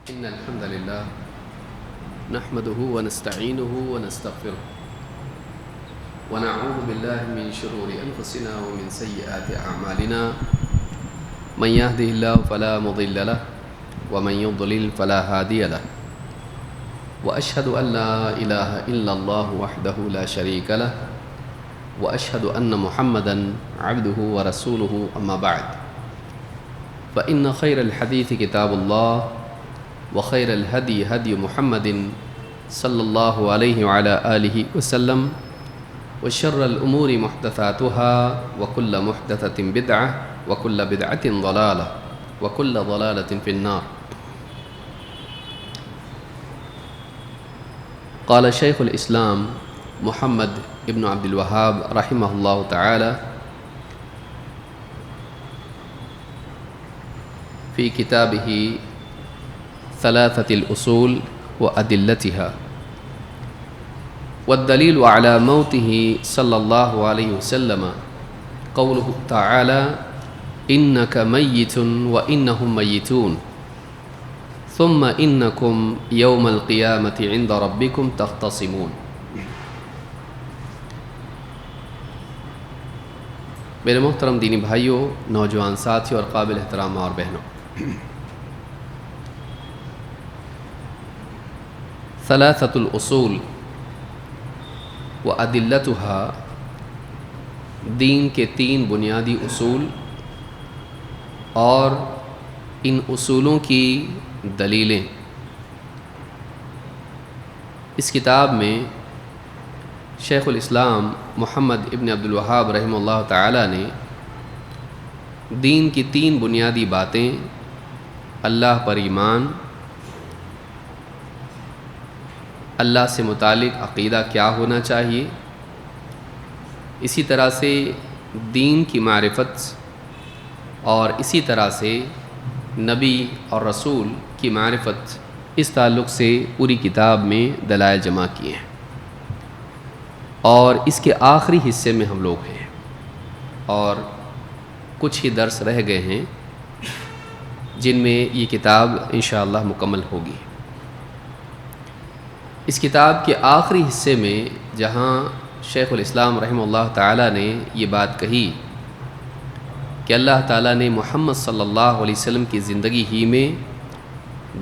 إن الحمد لله نحمده ونستعينه ونستغفره ونعوذ بالله من شرور أنفسنا ومن سيئات أعمالنا من يهده الله فلا مضل له ومن يضلل فلا هادي له وأشهد أن لا إله إلا الله وحده لا شريك له وأشهد أن محمدًا عبده ورسوله أما بعد فإن خير الحديث كتاب الله وخير الهدي هدي محمد صلى الله عليه وعلى آله وسلم وشر الأمور محدثاتها وكل محدثة بدعة وكل بدعة ضلالة وكل ضلالة في النار. قال شيخ الإسلام محمد ابن عبد الوهاب رحمه الله تعالى في كتابه ثلاثة الأصول وأدلتها والدليل على موته صلى الله عليه وسلم قوله تعالى إنك ميت وإنهم ميتون ثم إنكم يوم القيامة عند ربكم تختصمون. میرے محترم دینی بھائیوں، نوجوان ساتھیوں اور قابل احترام ماں اور بہنوں، ثلاثة الأصول وأدلتها دین کے تین بنیادی اصول اور ان اصولوں کی دلیلیں. اس کتاب میں شیخ الاسلام محمد ابن عبد الوہاب رحمہ اللہ تعالی نے دین کی تین بنیادی باتیں، اللہ پر ایمان، اللہ سے متعلق عقیدہ کیا ہونا چاہیے، اسی طرح سے دین کی معرفت، اور اسی طرح سے نبی اور رسول کی معرفت، اس تعلق سے پوری کتاب میں دلائل جمع کیے ہیں. اور اس کے آخری حصے میں ہم لوگ ہیں اور کچھ ہی درس رہ گئے ہیں جن میں یہ کتاب انشاءاللہ مکمل ہوگی. اس کتاب کے آخری حصے میں جہاں شیخ الاسلام رحمہ اللہ تعالیٰ نے یہ بات کہی کہ اللہ تعالیٰ نے محمد صلی اللہ علیہ وسلم کی زندگی ہی میں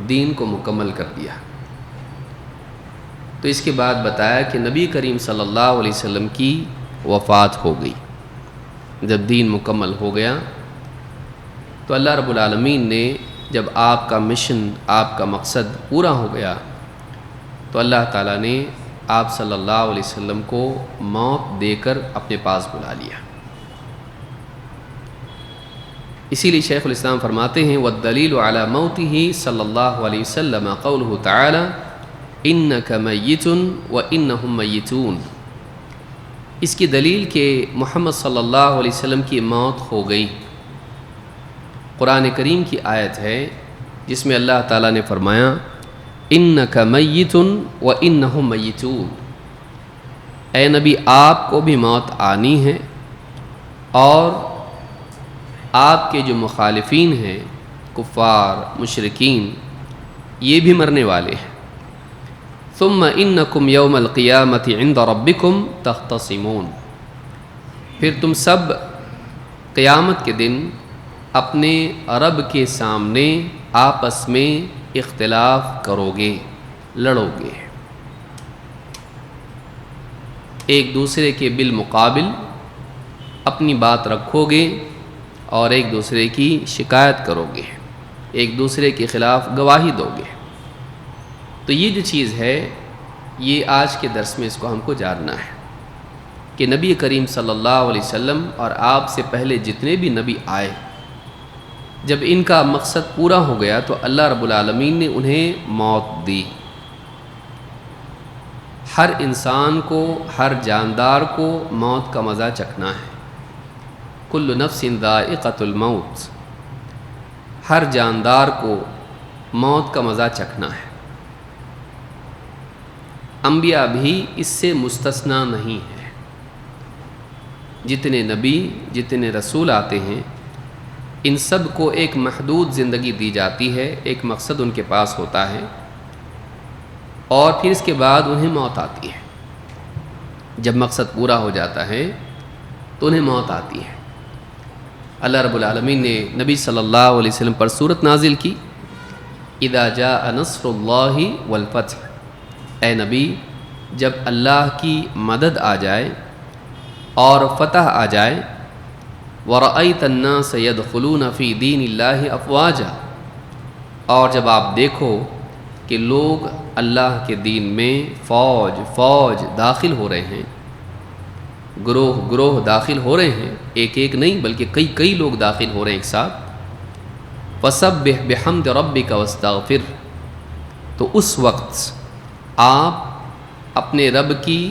دین کو مکمل کر دیا، تو اس کے بعد بتایا کہ نبی کریم صلی اللہ علیہ وسلم کی وفات ہو گئی. جب دین مکمل ہو گیا تو اللہ رب العالمین نے جب آپ کا مشن، آپ کا مقصد پورا ہو گیا تو اللہ تعالیٰ نے آپ صلی اللہ علیہ وسلم کو موت دے کر اپنے پاس بلا لیا. اسی لیے شیخ الاسلام فرماتے ہیں والدلیل علی موتہ صلی اللہ علیہ وسلم قولہ تعالی انک میت وانہم میتون. اس کی دلیل کہ محمد صلی اللہ علیہ وسلم کی موت ہو گئی قرآن کریم کی آیت ہے جس میں اللہ تعالیٰ نے فرمایا انک میت وانہم میتون، اے نبی آپ کو بھی موت آنی ہے اور آپ کے جو مخالفین ہیں، کفار، مشرکین، یہ بھی مرنے والے ہیں. ثم انکم یوم القیامت عند ربکم تختصمون، پھر تم سب قیامت کے دن اپنے رب کے سامنے آپس میں اختلاف کرو گے، لڑو گے، ایک دوسرے کے بالمقابل اپنی بات رکھو گے اور ایک دوسرے کی شکایت کرو گے، ایک دوسرے کے خلاف گواہی دو گے. تو یہ جو چیز ہے یہ آج کے درس میں اس کو ہم کو جاننا ہے کہ نبی کریم صلی اللہ علیہ وسلم اور آپ سے پہلے جتنے بھی نبی آئے، جب ان کا مقصد پورا ہو گیا تو اللہ رب العالمین نے انہیں موت دی. ہر انسان کو، ہر جاندار کو موت کا مزہ چکھنا ہے. کل نفس ذائقۃ الموت، ہر جاندار کو موت کا مزہ چکھنا ہے. انبیاء بھی اس سے مستثنی نہیں ہے. جتنے نبی، جتنے رسول آتے ہیں ان سب کو ایک محدود زندگی دی جاتی ہے، ایک مقصد ان کے پاس ہوتا ہے، اور پھر اس کے بعد انہیں موت آتی ہے۔ جب مقصد پورا ہو جاتا ہے تو انہیں موت آتی ہے۔ اللہ رب العالمین نے نبی صلی اللہ علیہ وسلم پر سورت نازل کی، اذا جاء نصر اللہ والفتح، اے نبی جب اللہ کی مدد آ جائے اور فتح آ جائے، وَرَأَيْتَ النَّاسَ يَدْخُلُونَ فِي دِينِ اللَّهِ أَفْوَاجًا، اور جب آپ دیکھو کہ لوگ اللہ کے دین میں فوج فوج داخل ہو رہے ہیں، گروہ گروہ داخل ہو رہے ہیں، ایک ایک نہیں بلکہ کئی کئی لوگ داخل ہو رہے ہیں ایک ساتھ، فَسَبِّحْ بِحَمْدِ رَبِّكَ وَاسْتَغْفِرْ، تو اس وقت آپ اپنے رب کی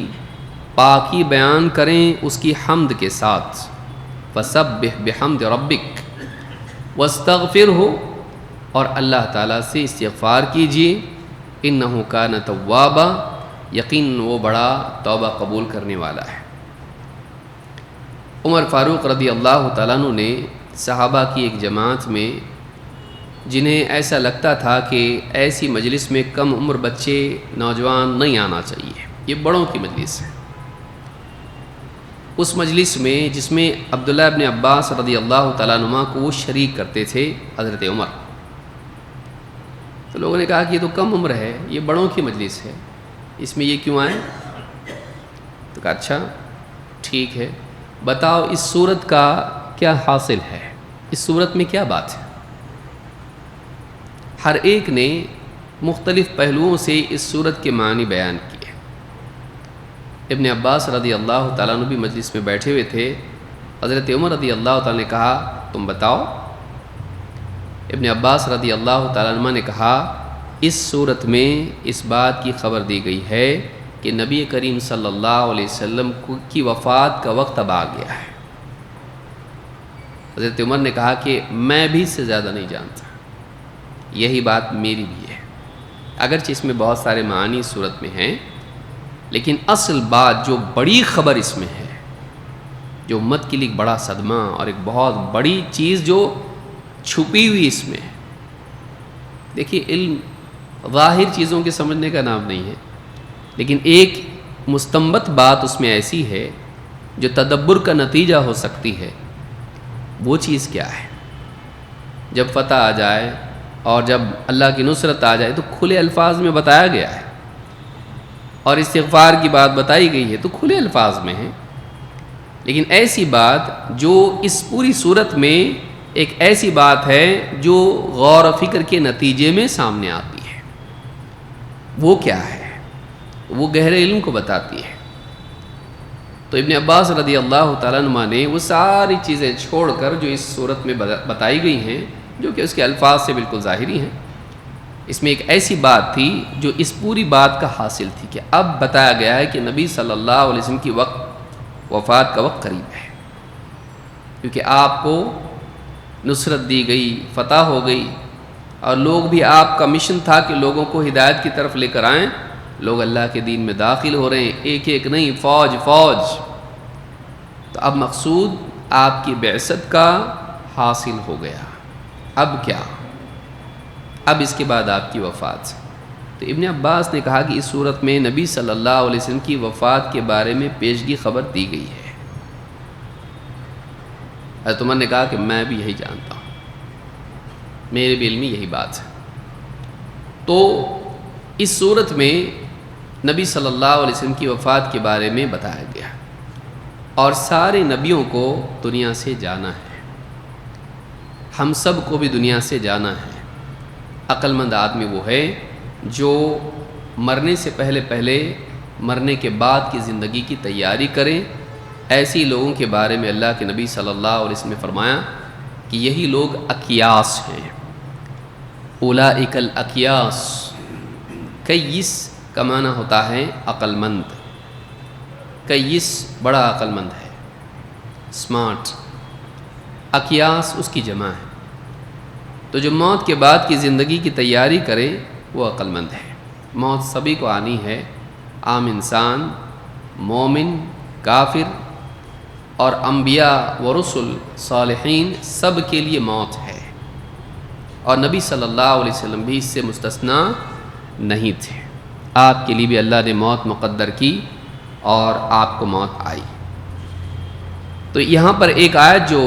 پاکی بیان کریں اس کی حمد کے ساتھ، فَسَبِّحْ بِحَمْدِ رَبِّكَ وَاسْتَغْفِرْهُ، اور اللہ تعالیٰ سے استغفار کیجیے، اِنَّهُ كَانَ تَوَّابًا، یقین وہ بڑا توبہ قبول کرنے والا ہے۔ عمر فاروق رضی اللہ تعالیٰ عنہ نے صحابہ کی ایک جماعت میں، جنہیں ایسا لگتا تھا کہ ایسی مجلس میں کم عمر بچے نوجوان نہیں آنا چاہیے، یہ بڑوں کی مجلس ہے، اس مجلس میں جس میں عبداللہ ابن عباس رضی اللہ تعالیٰ عنہ کو وہ شریک کرتے تھے حضرت عمر، تو لوگوں نے کہا کہ یہ تو کم عمر ہے، یہ بڑوں کی مجلس ہے، اس میں یہ کیوں آئے؟ تو کہا اچھا ٹھیک ہے، بتاؤ اس صورت کا کیا حاصل ہے، اس صورت میں کیا بات ہے؟ ہر ایک نے مختلف پہلوؤں سے اس صورت کے معنی بیان کیے۔ ابن عباس رضی اللہ تعالیٰ عنہ بھی مجلس میں بیٹھے ہوئے تھے، حضرت عمر رضی اللہ تعالیٰ نے کہا تم بتاؤ۔ ابن عباس رضی اللہ تعالیٰ عنہ نے کہا اس صورت میں اس بات کی خبر دی گئی ہے کہ نبی کریم صلی اللہ علیہ وسلم کی وفات کا وقت اب آ گیا ہے۔ حضرت عمر نے کہا کہ میں بھی اس سے زیادہ نہیں جانتا، یہی بات میری بھی ہے، اگرچہ اس میں بہت سارے معانی اس صورت میں ہیں، لیکن اصل بات جو بڑی خبر اس میں ہے، جو امت کے لیے ایک بڑا صدمہ اور ایک بہت بڑی چیز جو چھپی ہوئی اس میں ہے۔ دیکھیے علم ظاہر چیزوں کے سمجھنے کا نام نہیں ہے، لیکن ایک مستنبت بات اس میں ایسی ہے جو تدبر کا نتیجہ ہو سکتی ہے، وہ چیز کیا ہے؟ جب فتح آ جائے اور جب اللہ کی نصرت آ جائے تو کھلے الفاظ میں بتایا گیا ہے، اور استغفار کی بات بتائی گئی ہے تو کھلے الفاظ میں ہے، لیکن ایسی بات جو اس پوری صورت میں ایک ایسی بات ہے جو غور و فکر کے نتیجے میں سامنے آتی ہے، وہ کیا ہے؟ وہ گہرے علم کو بتاتی ہے۔ تو ابن عباس رضی اللہ تعالیٰ عنہ نے وہ ساری چیزیں چھوڑ کر جو اس صورت میں بتائی گئی ہیں، جو کہ اس کے الفاظ سے بالکل ظاہری ہیں، اس میں ایک ایسی بات تھی جو اس پوری بات کا حاصل تھی کہ اب بتایا گیا ہے کہ نبی صلی اللہ علیہ وسلم کی وفات کا وقت قریب ہے، کیونکہ آپ کو نصرت دی گئی، فتح ہو گئی، اور لوگ بھی آپ کا مشن تھا کہ لوگوں کو ہدایت کی طرف لے کر آئیں، لوگ اللہ کے دین میں داخل ہو رہے ہیں، ایک ایک نہیں فوج فوج، تو اب مقصود آپ کی بعثت کا حاصل ہو گیا، اب کیا؟ اب اس کے بعد آپ کی وفات۔ تو ابن عباس نے کہا کہ اس صورت میں نبی صلی اللہ علیہ وسلم کی وفات کے بارے میں پیشگی خبر دی گئی ہے۔ حضرت عمر نے کہا کہ میں بھی یہی جانتا ہوں، میرے بھی علم میں یہی بات ہے۔ تو اس صورت میں نبی صلی اللہ علیہ وسلم کی وفات کے بارے میں بتایا گیا، اور سارے نبیوں کو دنیا سے جانا ہے، ہم سب کو بھی دنیا سے جانا ہے۔ عقل مند آدمی وہ ہے جو مرنے سے پہلے مرنے کے بعد کی زندگی کی تیاری کرے۔ ایسی لوگوں کے بارے میں اللہ کے نبی صلی اللہ علیہ وسلم نے فرمایا کہ یہی لوگ اکیاس ہیں، اولئک الاکیاس۔ کیس کا معنی ہوتا ہے عقل مند، کیس بڑا عقل مند ہے، اسمارٹ، اکیاس اس کی جمع ہے۔ تو جو موت کے بعد کی زندگی کی تیاری کرے وہ عقل مند ہے۔ موت سبھی کو آنی ہے، عام انسان، مومن، کافر، اور انبیاء و رسل صالحین سب کے لیے موت ہے، اور نبی صلی اللہ علیہ وسلم بھی اس سے مستثنا نہیں تھے۔ آپ کے لیے بھی اللہ نے موت مقدر کی اور آپ کو موت آئی۔ تو یہاں پر ایک آیت جو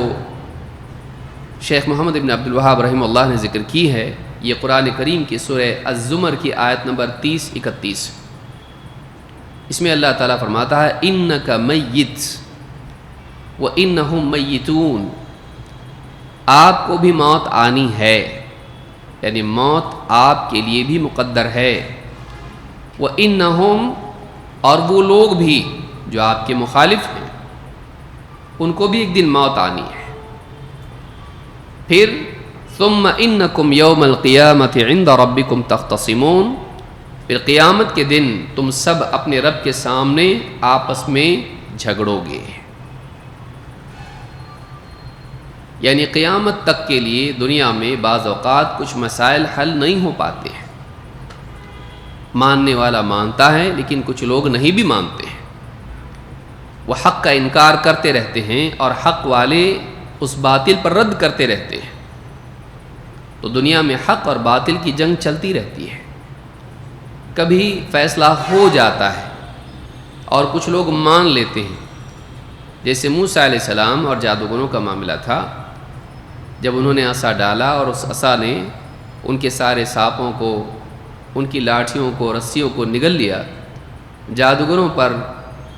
شیخ محمد بن عبد الوہاب رحمہ اللہ نے ذکر کی ہے، یہ قرآن کریم کی سورہ الزمر کی آیت نمبر 30-31۔ اس میں اللہ تعالیٰ فرماتا ہے اِنَّكَ مَيِّتٌ وَإِنَّهُمْ مَيِّتُونَ، آپ کو بھی موت آنی ہے، یعنی موت آپ کے لیے بھی مقدر ہے۔ وَإِنَّهُمْ، اور وہ لوگ بھی جو آپ کے مخالف ہیں ان کو بھی ایک دن موت آنی ہے۔ پھر ثُمَّ إِنَّكُمْ يَوْمَ الْقِيَامَةِ عِنْدَ رَبِّكُمْ تَخْتَصِمُونَ، پھر قیامت کے دن تم سب اپنے رب کے سامنے آپس میں جھگڑو گے، یعنی قیامت تک کے لیے دنیا میں بعض اوقات کچھ مسائل حل نہیں ہو پاتے ہیں۔ ماننے والا مانتا ہے لیکن کچھ لوگ نہیں بھی مانتے ہیں، وہ حق کا انکار کرتے رہتے ہیں اور حق والے اس باطل پر رد کرتے رہتے ہیں۔ تو دنیا میں حق اور باطل کی جنگ چلتی رہتی ہے، کبھی فیصلہ ہو جاتا ہے اور کچھ لوگ مان لیتے ہیں، جیسے موسیٰ علیہ السلام اور جادوگروں کا معاملہ تھا۔ جب انہوں نے عصا ڈالا اور اس عصا نے ان کے سارے سانپوں کو، ان کی لاٹھیوں کو، رسیوں کو نگل لیا، جادوگروں پر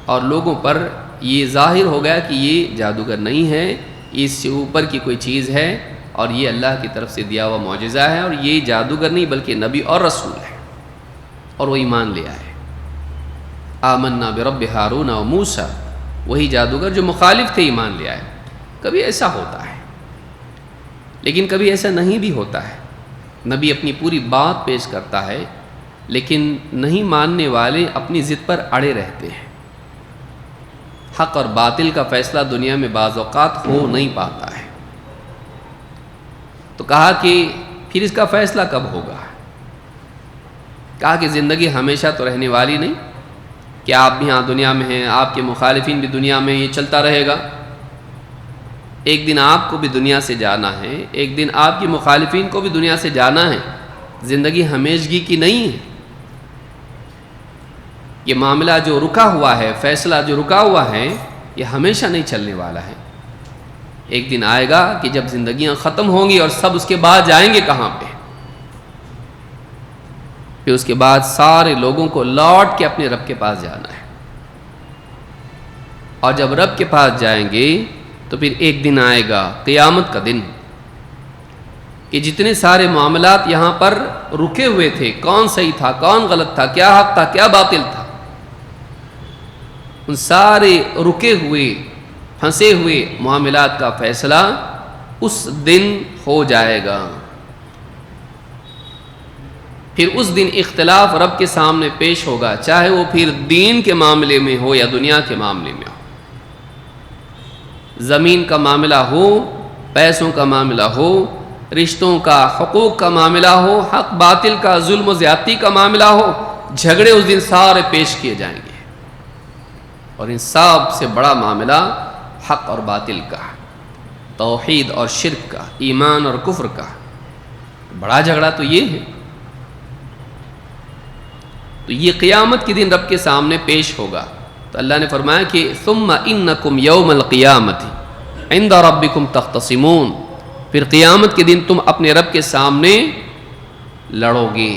اور لوگوں پر یہ ظاہر ہو گیا کہ یہ جادوگر نہیں ہے، اس سے اوپر کی کوئی چیز ہے اور یہ اللہ کی طرف سے دیا ہوا معجزہ ہے، اور یہ جادوگر نہیں بلکہ نبی اور رسول ہے، اور وہ ایمان لے آئے۔ آمنا برب ہارون و موسیٰ، وہی جادوگر جو مخالف تھے ایمان لے آئے۔ کبھی ایسا ہوتا ہے لیکن کبھی ایسا نہیں بھی ہوتا ہے، نبی اپنی پوری بات پیش کرتا ہے لیکن نہیں ماننے والے اپنی ضد پر اڑے رہتے ہیں۔ حق اور باطل کا فیصلہ دنیا میں بعض اوقات ہو نہیں پاتا ہے۔ تو کہا کہ پھر اس کا فیصلہ کب ہوگا؟ کہا کہ زندگی ہمیشہ تو رہنے والی نہیں، کہ آپ بھی یہاں دنیا میں ہیں، آپ کے مخالفین بھی دنیا میں، یہ چلتا رہے گا۔ ایک دن آپ کو بھی دنیا سے جانا ہے، ایک دن آپ کی مخالفین کو بھی دنیا سے جانا ہے۔ زندگی ہمیشگی کی نہیں ہے۔ یہ معاملہ جو رکا ہوا ہے، فیصلہ جو رکا ہوا ہے، یہ ہمیشہ نہیں چلنے والا ہے۔ ایک دن آئے گا کہ جب زندگیاں ختم ہوں گی اور سب اس کے بعد جائیں گے کہاں پہ؟ پھر اس کے بعد سارے لوگوں کو لوٹ کے اپنے رب کے پاس جانا ہے، اور جب رب کے پاس جائیں گے تو پھر ایک دن آئے گا، قیامت کا دن، کہ جتنے سارے معاملات یہاں پر رکے ہوئے تھے، کون صحیح تھا، کون غلط تھا، کیا حق تھا، کیا باطل تھا، ان سارے رکے ہوئے پھنسے ہوئے معاملات کا فیصلہ اس دن ہو جائے گا۔ پھر اس دن اختلاف رب کے سامنے پیش ہوگا، چاہے وہ پھر دین کے معاملے میں ہو یا دنیا کے معاملے میں ہو، زمین کا معاملہ ہو، پیسوں کا معاملہ ہو، رشتوں کا، حقوق کا معاملہ ہو، حق باطل کا، ظلم و زیادتی کا معاملہ ہو، جھگڑے اس دن سارے پیش کیے جائیں گے۔ اور ان سب سے بڑا معاملہ حق اور باطل کا، توحید اور شرک کا، ایمان اور کفر کا، بڑا جھگڑا تو یہ ہے۔ تو یہ قیامت کے دن رب کے سامنے پیش ہوگا۔ تو اللہ نے فرمایا کہ ثم انکم یوم القیامت عند ربکم تختصمون، پھر قیامت کے دن تم اپنے رب کے سامنے لڑو گے۔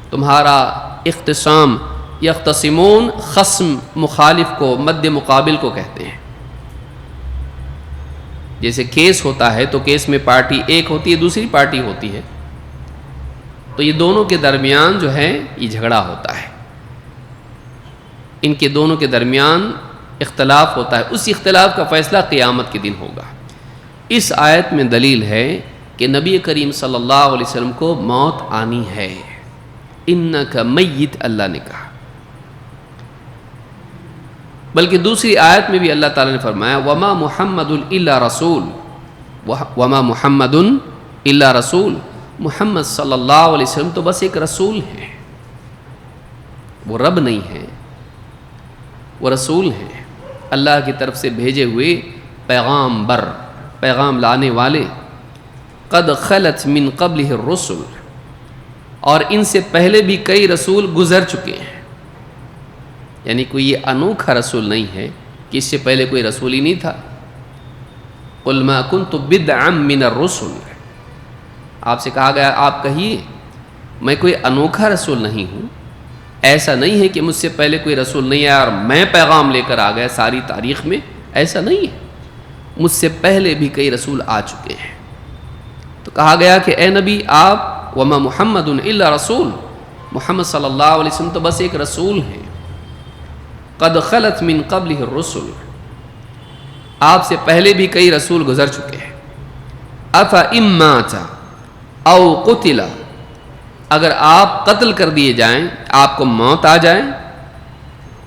تمہارا اختصام، یختصمون خصم مخالف کو، مد مقابل کو کہتے ہیں۔ جیسے کیس ہوتا ہے تو کیس میں پارٹی ایک ہوتی ہے، دوسری پارٹی ہوتی ہے، تو یہ دونوں کے درمیان جو ہے یہ جھگڑا ہوتا ہے، ان کے دونوں کے درمیان اختلاف ہوتا ہے، اس اختلاف کا فیصلہ قیامت کے دن ہوگا۔ اس آیت میں دلیل ہے کہ نبی کریم صلی اللہ علیہ وسلم کو موت آنی ہے۔ انک میت اللہ نے کہا، بلکہ دوسری آیت میں بھی اللہ تعالیٰ نے فرمایا وما محمد الا رسول، وما محمد الا رسول، محمد صلی اللہ علیہ وسلم تو بس ایک رسول ہے، وہ رب نہیں ہے، وہ رسول ہیں۔ اللہ کی طرف سے بھیجے ہوئے پیغامبر، پیغام لانے والے، قد خلت من قبلہ الرسل، اور ان سے پہلے بھی کئی رسول گزر چکے ہیں. یعنی کوئی یہ انوکھا رسول نہیں ہے کہ اس سے پہلے کوئی رسول ہی نہیں تھا. قل ما کنت بدعا من الرسل، آپ سے کہا گیا آپ کہیے میں کوئی انوکھا رسول نہیں ہوں. ایسا نہیں ہے کہ مجھ سے پہلے کوئی رسول نہیں آیا اور میں پیغام لے کر آ گیا ساری تاریخ میں، ایسا نہیں ہے. مجھ سے پہلے بھی کئی رسول آ چکے ہیں. تو کہا گیا کہ اے نبی آپ وما محمد الا رسول، محمد صلی اللہ علیہ وسلم تو بس ایک رسول ہیں. قد خلت من قبلہ الرسل، آپ سے پہلے بھی کئی رسول گزر چکے ہیں. افإن مات او قتل، اگر آپ قتل کر دیے جائیں، آپ کو موت آ جائے،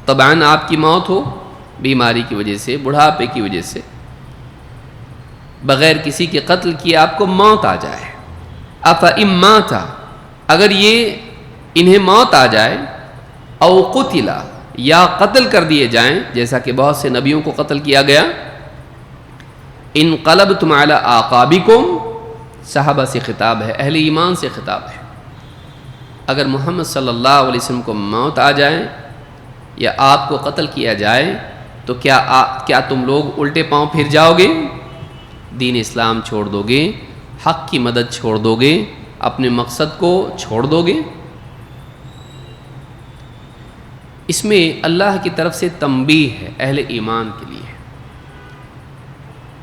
طبعاً آپ کی موت ہو بیماری کی وجہ سے، بڑھاپے کی وجہ سے، بغیر کسی کے قتل کیے آپ کو موت آ جائے. افإن مات، اگر یہ انہیں موت آ جائے، او قتل، یا قتل کر دیے جائیں جیسا کہ بہت سے نبیوں کو قتل کیا گیا. انقلبتم علی اعقابکم، صحابہ سے خطاب ہے، اہل ایمان سے خطاب ہے. اگر محمد صلی اللہ علیہ وسلم کو موت آ جائے یا آپ کو قتل کیا جائے تو کیا تم لوگ الٹے پاؤں پھر جاؤ گے؟ دین اسلام چھوڑ دو گے؟ حق کی مدد چھوڑ دو گے؟ اپنے مقصد کو چھوڑ دو گے؟ اس میں اللہ کی طرف سے تنبیہ ہے اہل ایمان کے لیے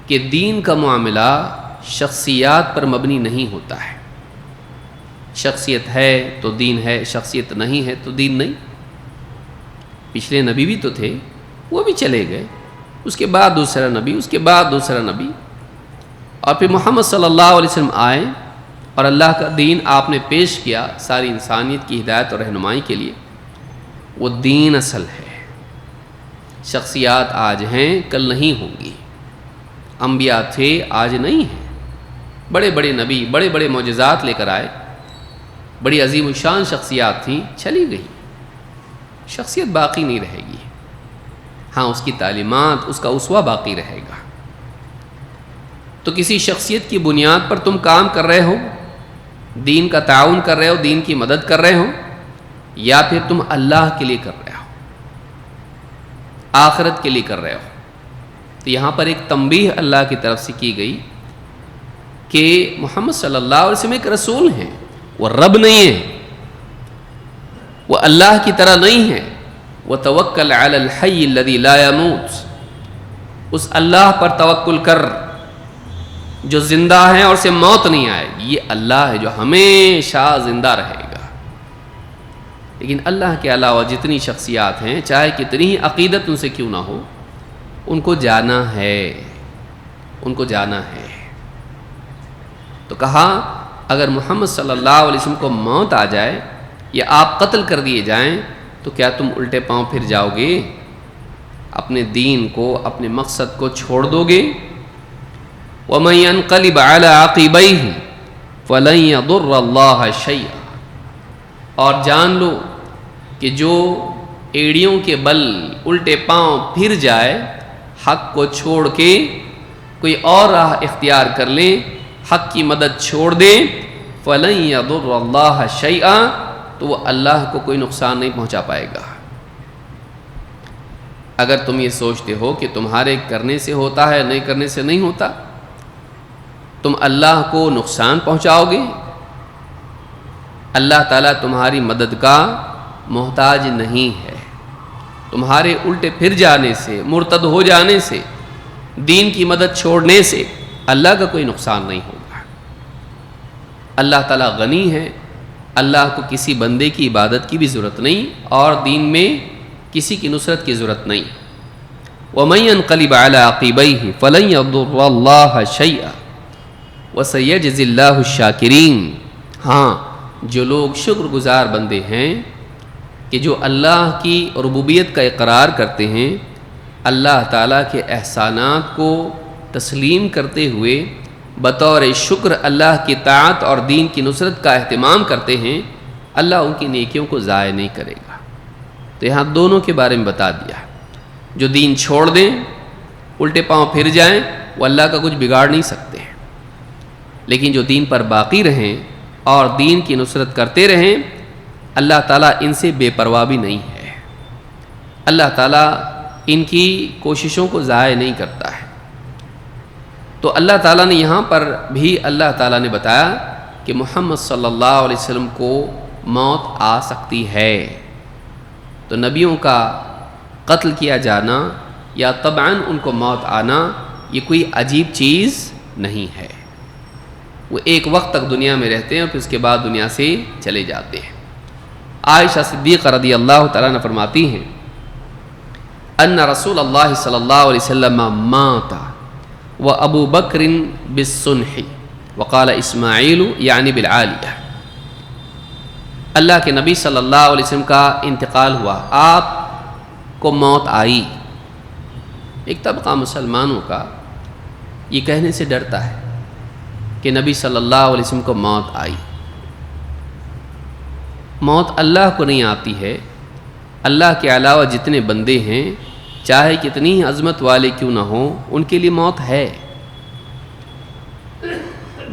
کہ دین کا معاملہ شخصیات پر مبنی نہیں ہوتا ہے. شخصیت ہے تو دین ہے، شخصیت نہیں ہے تو دین نہیں. پچھلے نبی بھی تو تھے، وہ بھی چلے گئے، اس کے بعد دوسرا نبی، اس کے بعد دوسرا نبی، اور پھر محمد صلی اللہ علیہ وسلم آئے اور اللہ کا دین آپ نے پیش کیا ساری انسانیت کی ہدایت اور رہنمائی کے لیے. وہ دین اصل ہے. شخصیات آج ہیں کل نہیں ہوں گی. انبیاء تھے آج نہیں ہیں. بڑے بڑے نبی بڑے بڑے معجزات لے کر آئے، بڑی عظیم الشان شخصیات تھیں، چلی گئی. شخصیت باقی نہیں رہے گی. ہاں اس کی تعلیمات، اس کا اسوہ باقی رہے گا. تو کسی شخصیت کی بنیاد پر تم کام کر رہے ہو، دین کا تعاون کر رہے ہو، دین کی مدد کر رہے ہو، یا پھر تم اللہ کے لیے کر رہے ہو، آخرت کے لیے کر رہے ہو. تو یہاں پر ایک تنبیہ اللہ کی طرف سے کی گئی کہ محمد صلی اللہ علیہ وسلم ایک رسول ہیں، وہ رب نہیں ہے، وہ اللہ کی طرح نہیں ہے. وَتَوَكَّلْ عَلَى الْحَيِّ الَّذِي لَا يَمُوتُ، اس اللہ پر توکل کر جو زندہ ہے اور اسے موت نہیں آئے. یہ اللہ ہے جو ہمیشہ زندہ رہے گا. لیکن اللہ کے علاوہ جتنی شخصیات ہیں، چاہے کتنی ہی عقیدت ان سے کیوں نہ ہو، ان کو جانا ہے، ان کو جانا ہے. تو کہا اگر محمد صلی اللہ علیہ وسلم کو موت آ جائے یا آپ قتل کر دیے جائیں تو کیا تم الٹے پاؤں پھر جاؤ گے؟ اپنے دین کو، اپنے مقصد کو چھوڑ دو گے؟ وَمَن يَنْقَلِبْ عَلَىٰ عَقِبَيْهِ فَلَن يَضُرَّ اللَّهَ شَيْئًا، اور جان لو کہ جو ایڑیوں کے بل الٹے پاؤں پھر جائے، حق کو چھوڑ کے کوئی اور راہ اختیار کر لیں، حق کی مدد چھوڑ دیں، فَلَن يَضُرَّ اللَّهَ شَيْئًا، تو وہ اللہ کو کوئی نقصان نہیں پہنچا پائے گا. اگر تم یہ سوچتے ہو کہ تمہارے کرنے سے ہوتا ہے، نہیں کرنے سے نہیں ہوتا، تم اللہ کو نقصان پہنچاؤ گے. اللہ تعالیٰ تمہاری مدد کا محتاج نہیں ہے. تمہارے الٹے پھر جانے سے، مرتد ہو جانے سے، دین کی مدد چھوڑنے سے اللہ کا کوئی نقصان نہیں ہوگا. اللہ تعالیٰ غنی ہے، اللہ کو کسی بندے کی عبادت کی بھی ضرورت نہیں اور دین میں کسی کی نصرت کی ضرورت نہیں. وَمَن يَنْقَلِبْ عَلَىٰ عَقِبَيْهِ فَلَن يَضُرَّ اللَّهَ شَيْئًا وَسَيَجْزِي اللَّهُ الشَّاكِرِينَ. ہاں جو لوگ شکر گزار بندے ہیں کہ جو اللہ کی ربوبیت کا اقرار کرتے ہیں، اللہ تعالیٰ کے احسانات کو تسلیم کرتے ہوئے بطور شکر اللہ کی طاعت اور دین کی نصرت کا اہتمام کرتے ہیں، اللہ ان کی نیکیوں کو ضائع نہیں کرے گا. تو یہاں دونوں کے بارے میں بتا دیا. جو دین چھوڑ دیں، الٹے پاؤں پھر جائیں، وہ اللہ کا کچھ بگاڑ نہیں سکتے ہیں، لیکن جو دین پر باقی رہیں اور دین کی نصرت کرتے رہیں، اللہ تعالیٰ ان سے بے پرواہ بھی نہیں ہے، اللہ تعالیٰ ان کی کوششوں کو ضائع نہیں کرتا ہے۔ تو اللہ تعالیٰ نے یہاں پر بھی اللہ تعالیٰ نے بتایا کہ محمد صلی اللہ علیہ وسلم کو موت آ سکتی ہے، تو نبیوں کا قتل کیا جانا یا طبعاً ان کو موت آنا یہ کوئی عجیب چیز نہیں ہے، وہ ایک وقت تک دنیا میں رہتے ہیں اور پھر اس کے بعد دنیا سے چلے جاتے ہیں۔ عائشہ صدیقہ رضی اللہ تعالیٰ عنہ فرماتی ہیں ان رسول اللہ صلی اللہ علیہ وسلم مات وابو بکر بالسنح وقال اسماعیل یعنی بالعالیہ، اللہ کے نبی صلی اللہ علیہ وسلم کا انتقال ہوا، آپ کو موت آئی۔ ایک طبقہ مسلمانوں کا یہ کہنے سے ڈرتا ہے کہ نبی صلی اللہ علیہ وسلم کو موت آئی۔ موت اللہ کو نہیں آتی ہے، اللہ کے علاوہ جتنے بندے ہیں چاہے کتنی ہی عظمت والے کیوں نہ ہوں ان کے لیے موت ہے۔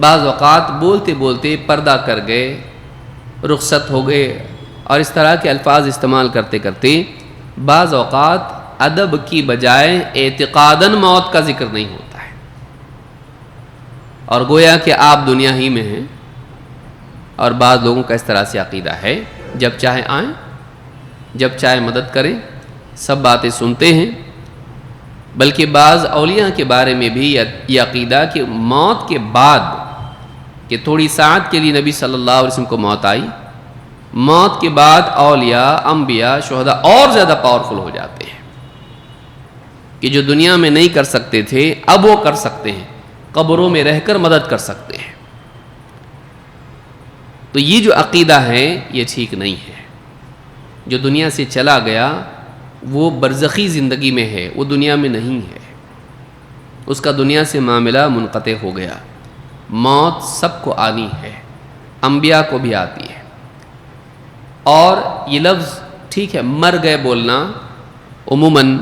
بعض اوقات بولتے بولتے پردہ کر گئے، رخصت ہو گئے اور اس طرح کے الفاظ استعمال کرتے کرتے بعض اوقات ادب کی بجائے اعتقاداً موت کا ذکر نہیں ہوتا ہے، اور گویا کہ آپ دنیا ہی میں ہیں، اور بعض لوگوں کا اس طرح سے عقیدہ ہے جب چاہے آئیں، جب چاہے مدد کریں، سب باتیں سنتے ہیں۔ بلکہ بعض اولیاء کے بارے میں بھی یہ عقیدہ کہ موت کے بعد کہ تھوڑی ساعت کے لیے نبی صلی اللہ علیہ وسلم کو موت آئی، موت کے بعد اولیاء، انبیاء، شہداء اور زیادہ پاورفل ہو جاتے ہیں کہ جو دنیا میں نہیں کر سکتے تھے اب وہ کر سکتے ہیں، قبروں میں رہ کر مدد کر سکتے ہیں۔ تو یہ جو عقیدہ ہے یہ ٹھیک نہیں ہے۔ جو دنیا سے چلا گیا وہ برزخی زندگی میں ہے، وہ دنیا میں نہیں ہے، اس کا دنیا سے معاملہ منقطع ہو گیا۔ موت سب کو آنی ہے، انبیاء کو بھی آتی ہے، اور یہ لفظ ٹھیک ہے مر گئے بولنا عموماً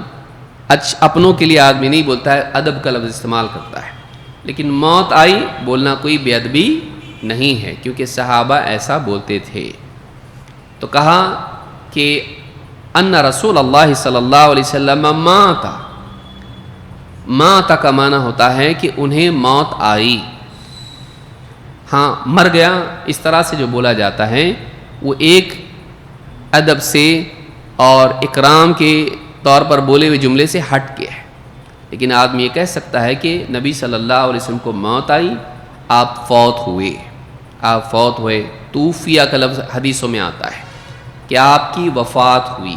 اپنوں کے لیے آدمی نہیں بولتا ہے، ادب کا لفظ استعمال کرتا ہے، لیکن موت آئی بولنا کوئی بے ادبی نہیں ہے، کیونکہ صحابہ ایسا بولتے تھے۔ تو کہا کہ ان رسول اللہ صلی اللہ علیہ وسلم مات کا معنی ہوتا ہے کہ انہیں موت آئی۔ ہاں مر گیا اس طرح سے جو بولا جاتا ہے وہ ایک ادب سے اور اکرام کے طور پر بولے ہوئے جملے سے ہٹ کے ہے، لیکن آدمی یہ کہہ سکتا ہے کہ نبی صلی اللہ علیہ وسلم کو موت آئی، آپ فوت ہوئے۔ توفیہ کا لفظ حدیثوں میں آتا ہے کہ آپ کی وفات ہوئی،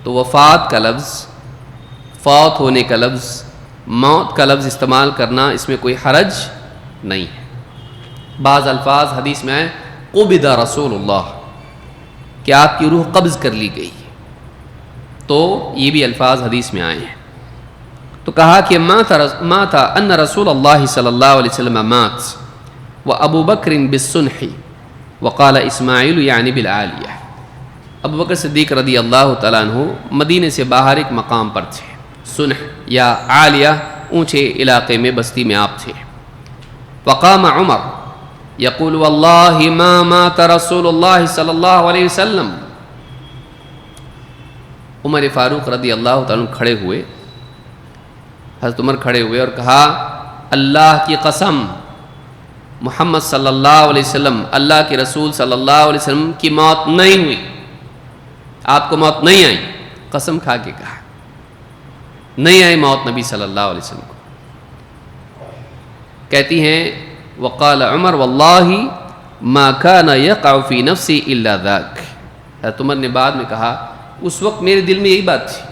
تو وفات کا لفظ، فوت ہونے کا لفظ، موت کا لفظ استعمال کرنا اس میں کوئی حرج نہیں ہے۔ بعض الفاظ حدیث میں آئے قبض رسول اللہ، کہ آپ کی روح قبض کر لی گئی، تو یہ بھی الفاظ حدیث میں آئے ہیں۔ تو کہا کہ مات ان رسول اللہ صلی اللہ علیہ وسلم مات وابو بکر بالسنح وقال اسماعیل یعنی بالعالیہ، ابو بکر صدیق رضی اللہ تعالیٰ عنہ مدینے سے باہر ایک مقام پر تھے، سنح یا عالیہ اونچے علاقے میں بستی میں آپ تھے۔ وقام عمر یقول واللہ ما مات رسول اللہ صلی اللہ علیہ وسلم، عمر فاروق رضی اللہ تعالیٰ عنہ کھڑے ہوئے، حضرت عمر کھڑے ہوئے اور کہا اللہ کی قسم محمد صلی اللہ علیہ وسلم، اللہ کے رسول صلی اللہ علیہ وسلم کی موت نہیں ہوئی، آپ کو موت نہیں آئی، قسم کھا کے کہا نہیں آئی موت نبی صلی اللہ علیہ وسلم کو۔ کہتی ہیں وقال عمر واللہ ما كان يقع في نفسي الا ذاك، حضرت عمر نے بعد میں کہا اس وقت میرے دل میں یہی بات تھی،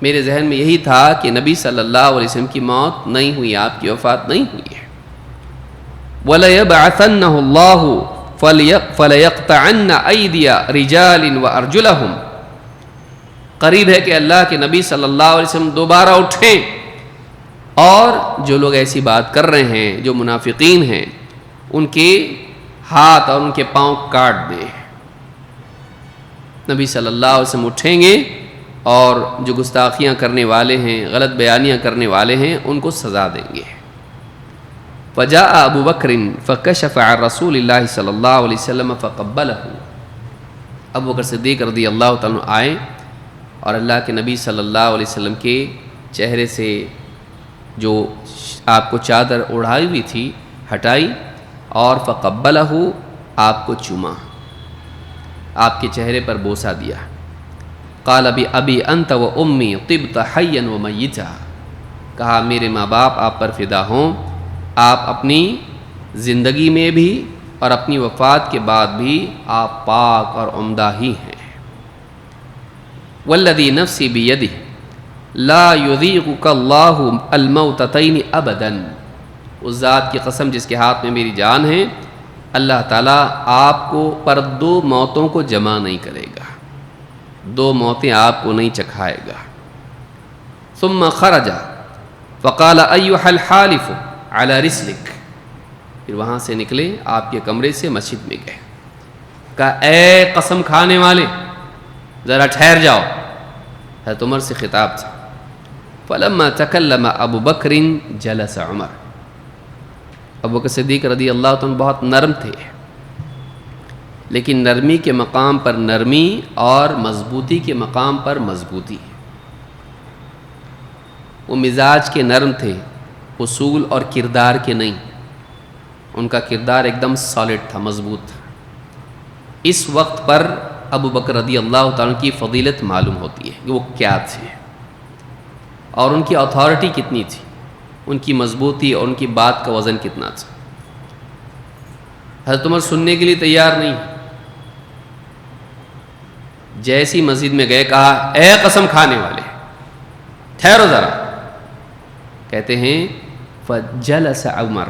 میرے ذہن میں یہی تھا کہ نبی صلی اللہ علیہ وسلم کی موت نہیں ہوئی، آپ کی وفات نہیں ہوئی ہے۔ وَلَيَبْعَثَنَّهُ اللَّهُ فَلَيَقْطَعَنَّ أَيْدِيَ رِجَالٍ وَأَرْجُلَهُمْ، قریب ہے کہ اللہ کے نبی صلی اللہ علیہ وسلم دوبارہ اٹھیں اور جو لوگ ایسی بات کر رہے ہیں، جو منافقین ہیں، ان کے ہاتھ اور ان کے پاؤں کاٹ دیں۔ نبی صلی اللہ علیہ وسلم اٹھیں گے اور جو گستاخیاں کرنے والے ہیں، غلط بیانیاں کرنے والے ہیں، ان کو سزا دیں گے۔ فجاء ابو بکر فکشف عن رسول اللہ صلی اللہ علیہ وسلم فقبلہ، ابو بکر صدیق رضی اللہ تعالیٰ عنہ آئے اور اللہ کے نبی صلی اللہ علیہ وسلم کے چہرے سے جو آپ کو چادر اڑائی ہوئی تھی ہٹائی اور فقبلہ، آپ کو چوما، آپ کے چہرے پر بوسہ دیا۔ قال ابی انت و امی طبت حیا و میتا، کہا میرے ماں باپ آپ پر فدا ہوں، آپ اپنی زندگی میں بھی اور اپنی وفات کے بعد بھی آپ پاک اور عمدہ ہی ہیں۔ والذی نفسی بیدہ لا یذیقک اللہ الموتتین ابدا، اس ذات کی قسم جس کے ہاتھ میں میری جان ہے، اللہ تعالیٰ آپ کو پر دو موتوں کو جمع نہیں کرے گا، دو موتیں آپ کو نہیں چکھائے گا۔ ثم خرج فقال ایھا الحالف علی رسلک، پھر وہاں سے نکلے، آپ کے کمرے سے مسجد میں گئے، کہا اے قسم کھانے والے ذرا ٹھہر جاؤ، حضرت عمر سے خطاب تھا۔ فلما تکلم ابو بکر جلس عمر، ابو بکر صدیق رضی اللہ عنہ بہت نرم تھے، لیکن نرمی کے مقام پر نرمی اور مضبوطی کے مقام پر مضبوطی، وہ مزاج کے نرم تھے، اصول اور کردار کے نہیں، ان کا کردار ایک دم سالڈ تھا، مضبوط تھا۔ اس وقت پر ابو بکر رضی اللہ تعالیٰ کی فضیلت معلوم ہوتی ہے کہ وہ کیا تھے اور ان کی اتھارٹی کتنی تھی، ان کی مضبوطی اور ان کی بات کا وزن کتنا تھا۔ حضرت عمر سننے کے لیے تیار نہیں، جیسی مسجد میں گئے کہا اے قسم کھانے والے ٹھہرو ذرا، کہتے ہیں فجلس عمر،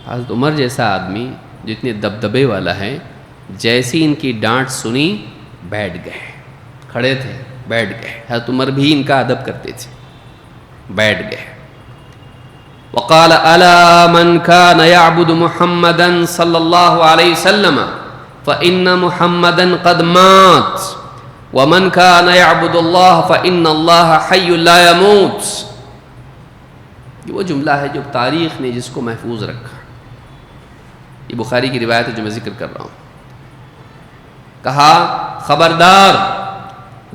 حضرت عمر جیسا آدمی جتنے دبدبے والا ہے، جیسی ان کی ڈانٹ سنی بیٹھ گئے، کھڑے تھے بیٹھ گئے، حضرت عمر بھی ان کا ادب کرتے تھے، بیٹھ گئے۔ وقال الا من كان يعبد محمدا صلی اللہ علیہ وسلم فإن محمدا قد مات ومن كان يعبد الله فإن الله حي لا يموت، یہ وہ جملہ ہے جو تاریخ نے جس کو محفوظ رکھا، یہ بخاری کی روایت ہے جو میں ذکر کر رہا ہوں۔ کہا خبردار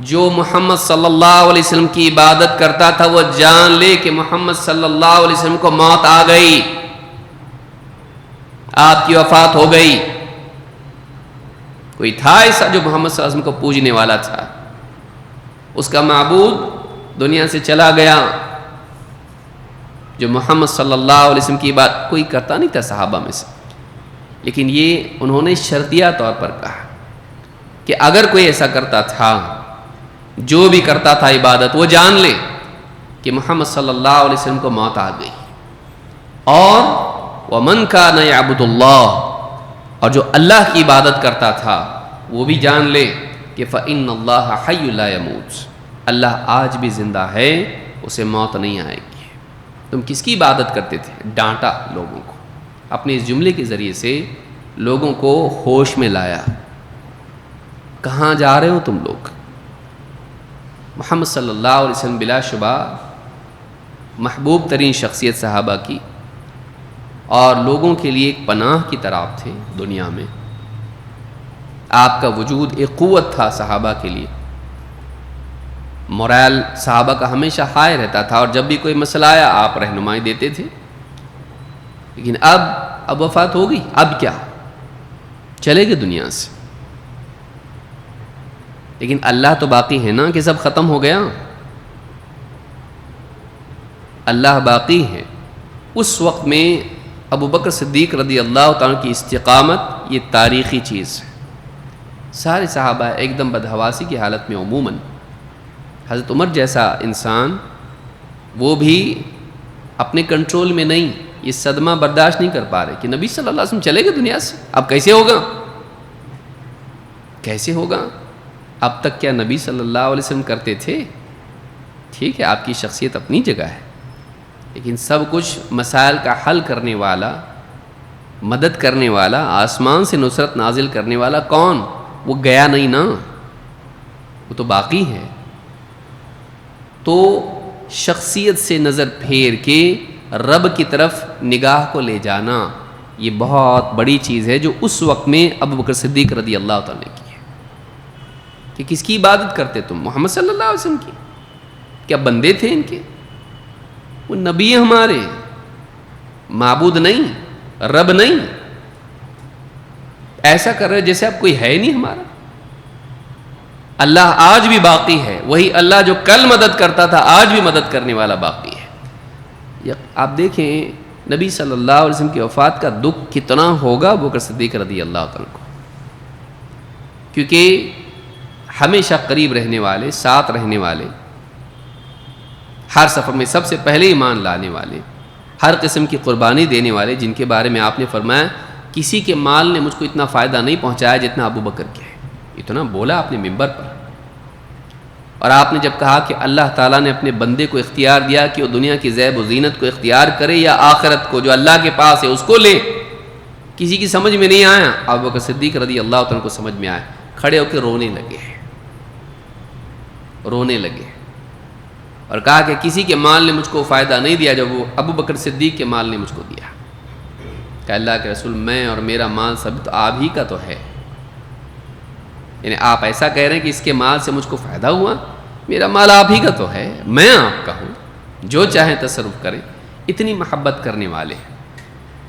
جو محمد صلی اللہ علیہ وسلم کی عبادت کرتا تھا وہ جان لے کہ محمد صلی اللہ علیہ وسلم کو موت آ گئی، آپ کی وفات ہو گئی۔ کوئی تھا ایسا جو محمد صلی اللہ علیہ وسلم کو پوجنے والا تھا، اس کا معبود دنیا سے چلا گیا، جو محمد صلی اللہ علیہ وسلم کی بات کوئی کرتا نہیں تھا صحابہ میں سے، لیکن یہ انہوں نے شرطیہ طور پر کہا کہ اگر کوئی ایسا کرتا تھا، جو بھی کرتا تھا عبادت، وہ جان لے کہ محمد صلی اللہ علیہ وسلم کو موت آ گئی، اور وَمَنْ كَانَ يَعْبُدُ اللَّهِ، اور جو اللہ کی عبادت کرتا تھا وہ بھی جان لے کہ فَإِنَّ اللَّهَ حَيٌّ لَا يَمُوتُ، اللہ آج بھی زندہ ہے، اسے موت نہیں آئے گی۔ تم کس کی عبادت کرتے تھے؟ ڈانٹا لوگوں کو، اپنے اس جملے کے ذریعے سے لوگوں کو ہوش میں لایا، کہاں جا رہے ہو تم لوگ؟ محمد صلی اللہ علیہ وسلم بلا شبہ محبوب ترین شخصیت صحابہ کی، اور لوگوں کے لیے ایک پناہ کی طرح تھے دنیا میں، آپ کا وجود ایک قوت تھا صحابہ کے لیے، مورال صحابہ کا ہمیشہ ہائی رہتا تھا، اور جب بھی کوئی مسئلہ آیا آپ رہنمائی دیتے تھے۔ لیکن اب وفات ہو گئی، اب کیا، چلے گئے دنیا سے، لیکن اللہ تو باقی ہے نا کہ سب ختم ہو گیا، اللہ باقی ہے۔ اس وقت میں ابو بکر صدیق رضی اللہ تعالیٰ کی استقامت یہ تاریخی چیز ہے۔ سارے صحابہ ایک دم بدحواسی کی حالت میں، عموماً حضرت عمر جیسا انسان وہ بھی اپنے کنٹرول میں نہیں، یہ صدمہ برداشت نہیں کر پا رہے کہ نبی صلی اللہ علیہ وسلم چلے گئے دنیا سے، اب کیسے ہوگا، کیسے ہوگا؟ اب تک کیا نبی صلی اللہ علیہ وسلم کرتے تھے؟ ٹھیک ہے آپ کی شخصیت اپنی جگہ ہے، لیکن سب کچھ مسائل کا حل کرنے والا، مدد کرنے والا، آسمان سے نصرت نازل کرنے والا کون؟ وہ گیا نہیں نا، وہ تو باقی ہے۔ تو شخصیت سے نظر پھیر کے رب کی طرف نگاہ کو لے جانا یہ بہت بڑی چیز ہے جو اس وقت میں ابو بکر صدیق رضی اللہ تعالیٰ نے کی ہے. کہ کس کی عبادت کرتے تم؟ محمد صلی اللہ علیہ وسلم کی. کیا بندے تھے ان کے؟ وہ نبی ہمارے، معبود نہیں، رب نہیں. ایسا کر رہے جیسے اب کوئی ہے نہیں ہمارا. اللہ آج بھی باقی ہے، وہی اللہ جو کل مدد کرتا تھا آج بھی مدد کرنے والا باقی ہے. آپ دیکھیں نبی صلی اللہ علیہ وسلم کی وفات کا دکھ کتنا ہوگا ابو بکر صدیق رضی اللہ تعالیٰ کو، کیونکہ ہمیشہ قریب رہنے والے، ساتھ رہنے والے، ہر سفر میں سب سے پہلے ایمان لانے والے، ہر قسم کی قربانی دینے والے، جن کے بارے میں آپ نے فرمایا کسی کے مال نے مجھ کو اتنا فائدہ نہیں پہنچایا جتنا ابو بکر کے ہے. اتنا بولا آپ نے ممبر پر. اور آپ نے جب کہا کہ اللہ تعالیٰ نے اپنے بندے کو اختیار دیا کہ وہ دنیا کی زیب و زینت کو اختیار کرے یا آخرت کو جو اللہ کے پاس ہے اس کو لے، کسی کی سمجھ میں نہیں آیا. ابو بکر صدیق رضی اللہ تعالیٰ کو سمجھ میں آیا، کھڑے ہو کے رونے لگے اور کہا کہ کسی کے مال نے مجھ کو فائدہ نہیں دیا جب وہ ابو بکر صدیق کے مال نے مجھ کو دیا. کہ اللہ کے رسول میں اور میرا مال سب تو آپ ہی کا تو ہے. یعنی آپ ایسا کہہ رہے ہیں کہ اس کے مال سے مجھ کو فائدہ ہوا؟ میرا مال آپ ہی کا تو ہے، میں آپ کا ہوں، جو چاہیں تصرف کریں. اتنی محبت کرنے والے ہیں.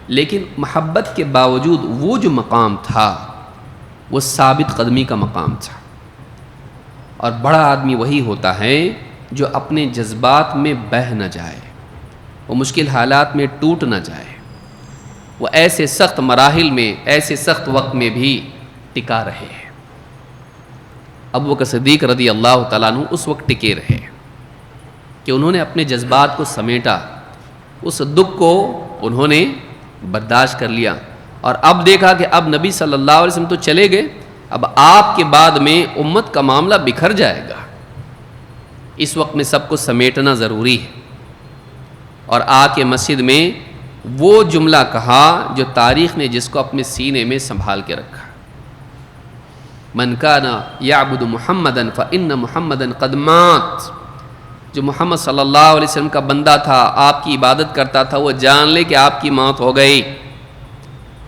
لیکن محبت کے باوجود وہ جو مقام تھا وہ ثابت قدمی کا مقام تھا. اور بڑا آدمی وہی ہوتا ہے جو اپنے جذبات میں بہہ نہ جائے، وہ مشکل حالات میں ٹوٹ نہ جائے، وہ ایسے سخت مراحل میں، ایسے سخت وقت میں بھی ٹکا رہے. ابو بکر صدیق رضی اللہ تعالیٰ عنہ اس وقت ٹکے رہے کہ انہوں نے اپنے جذبات کو سمیٹا، اس دکھ کو انہوں نے برداشت کر لیا. اور اب دیکھا کہ اب نبی صلی اللہ علیہ وسلم تو چلے گئے، اب آپ کے بعد میں امت کا معاملہ بکھر جائے گا. اس وقت میں سب کو سمیٹنا ضروری ہے. اور آ کے مسجد میں وہ جملہ کہا جو تاریخ نے جس کو اپنے سینے میں سنبھال کے رکھا، من کان یعبد محمدا فإن محمدا قد مات. جو محمد صلی اللہ علیہ وسلم کا بندہ تھا، آپ کی عبادت کرتا تھا، وہ جان لے کہ آپ کی موت ہو گئی.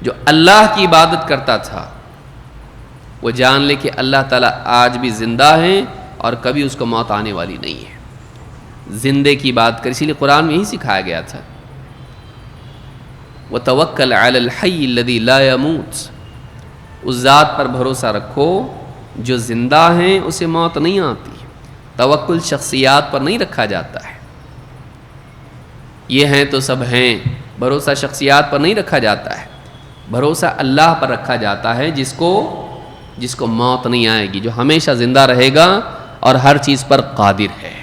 جو اللہ کی عبادت کرتا تھا وہ جان لے کہ اللہ تعالیٰ آج بھی زندہ ہیں اور کبھی اس کو موت آنے والی نہیں ہے. زندے کی بات کر، اسی لیے قرآن میں یہی سکھایا گیا تھا، وَتَوَكَّلْ عَلَى الْحَيِّ الَّذِي لَا يَمُوتُ. اس ذات پر بھروسہ رکھو جو زندہ ہیں، اسے موت نہیں آتی. توکل شخصیات پر نہیں رکھا جاتا ہے. یہ ہیں تو سب ہیں، بھروسہ شخصیات پر نہیں رکھا جاتا ہے. بھروسہ اللہ پر رکھا جاتا ہے جس کو موت نہیں آئے گی، جو ہمیشہ زندہ رہے گا اور ہر چیز پر قادر ہے.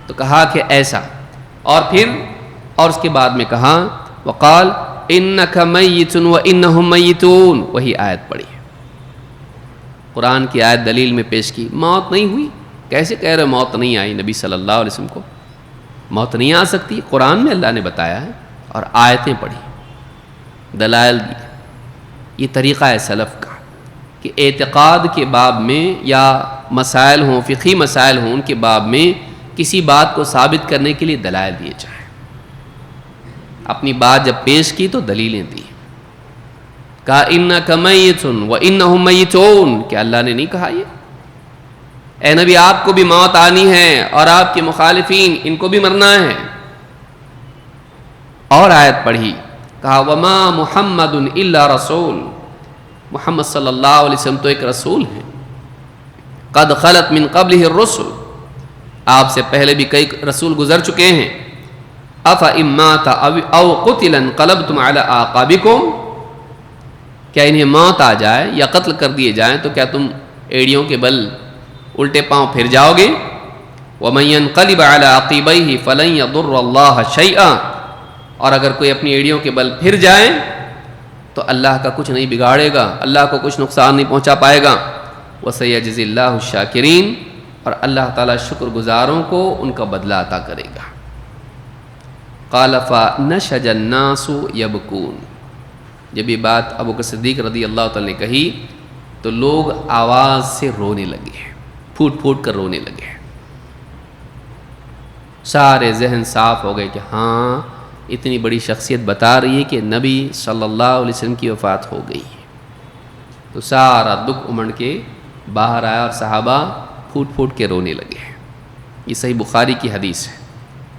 تو کہا کہ ایسا، اور پھر اور اس کے بعد میں کہا وقال انک میت وانہم میتون. وہی آیت پڑھی، قرآن کی آیت دلیل میں پیش کی. موت نہیں ہوئی، کیسے کہہ رہے موت نہیں آئی؟ نبی صلی اللہ علیہ وسلم کو موت نہیں آ سکتی. قرآن میں اللہ نے بتایا ہے اور آیتیں پڑھی، دلائل دی. یہ طریقہ ہے سلف کا کہ اعتقاد کے باب میں یا مسائل ہوں، فقہی مسائل ہوں، ان کے باب میں کسی بات کو ثابت کرنے کے لیے دلائل دیے جائیں. اپنی بات جب پیش کی تو دلیلیں دی. کہا انک میت وانہم میتون. کہ اللہ نے نہیں کہا یہ؟ اے نبی آپ کو بھی موت آنی ہے اور آپ کے مخالفین ان کو بھی مرنا ہے. اور آیت پڑھی، کہا وما محمد الا رسول. محمد صلی اللہ علیہ وسلم تو ایک رسول ہیں. قد خلت من قبلہ الرسل. آپ سے پہلے بھی کئی رسول گزر چکے ہیں. افإن مات او قتل انقلبتم علی اعقابکم. کیا انہیں موت آ جائے یا قتل کر دیے جائیں تو کیا تم ایڑیوں کے بل الٹے پاؤں پھر جاؤ گے؟ ومن ينقلب علی عقبیہ فلن یضر اللہ شیئا. اور اگر کوئی اپنی ایڑیوں کے بل پھر جائے تو اللہ کا کچھ نہیں بگاڑے گا، اللہ کو کچھ نقصان نہیں پہنچا پائے گا. وسيجزي اللہ الشاکرین. اور اللہ تعالیٰ شکر گزاروں کو ان کا بدلہ عطا کرے گا. قال فنشج الناس یبکون. جب یہ بات ابو بکر صدیق رضی اللہ تعالیٰ نے کہی تو لوگ آواز سے رونے لگے، پھوٹ پھوٹ کر رونے لگے. سارے ذہن صاف ہو گئے کہ ہاں اتنی بڑی شخصیت بتا رہی ہے کہ نبی صلی اللہ علیہ وسلم کی وفات ہو گئی. تو سارا دکھ امنڈ کے باہر آیا اور صحابہ پھوٹ پھوٹ کے رونے لگے. یہ صحیح بخاری کی حدیث ہے،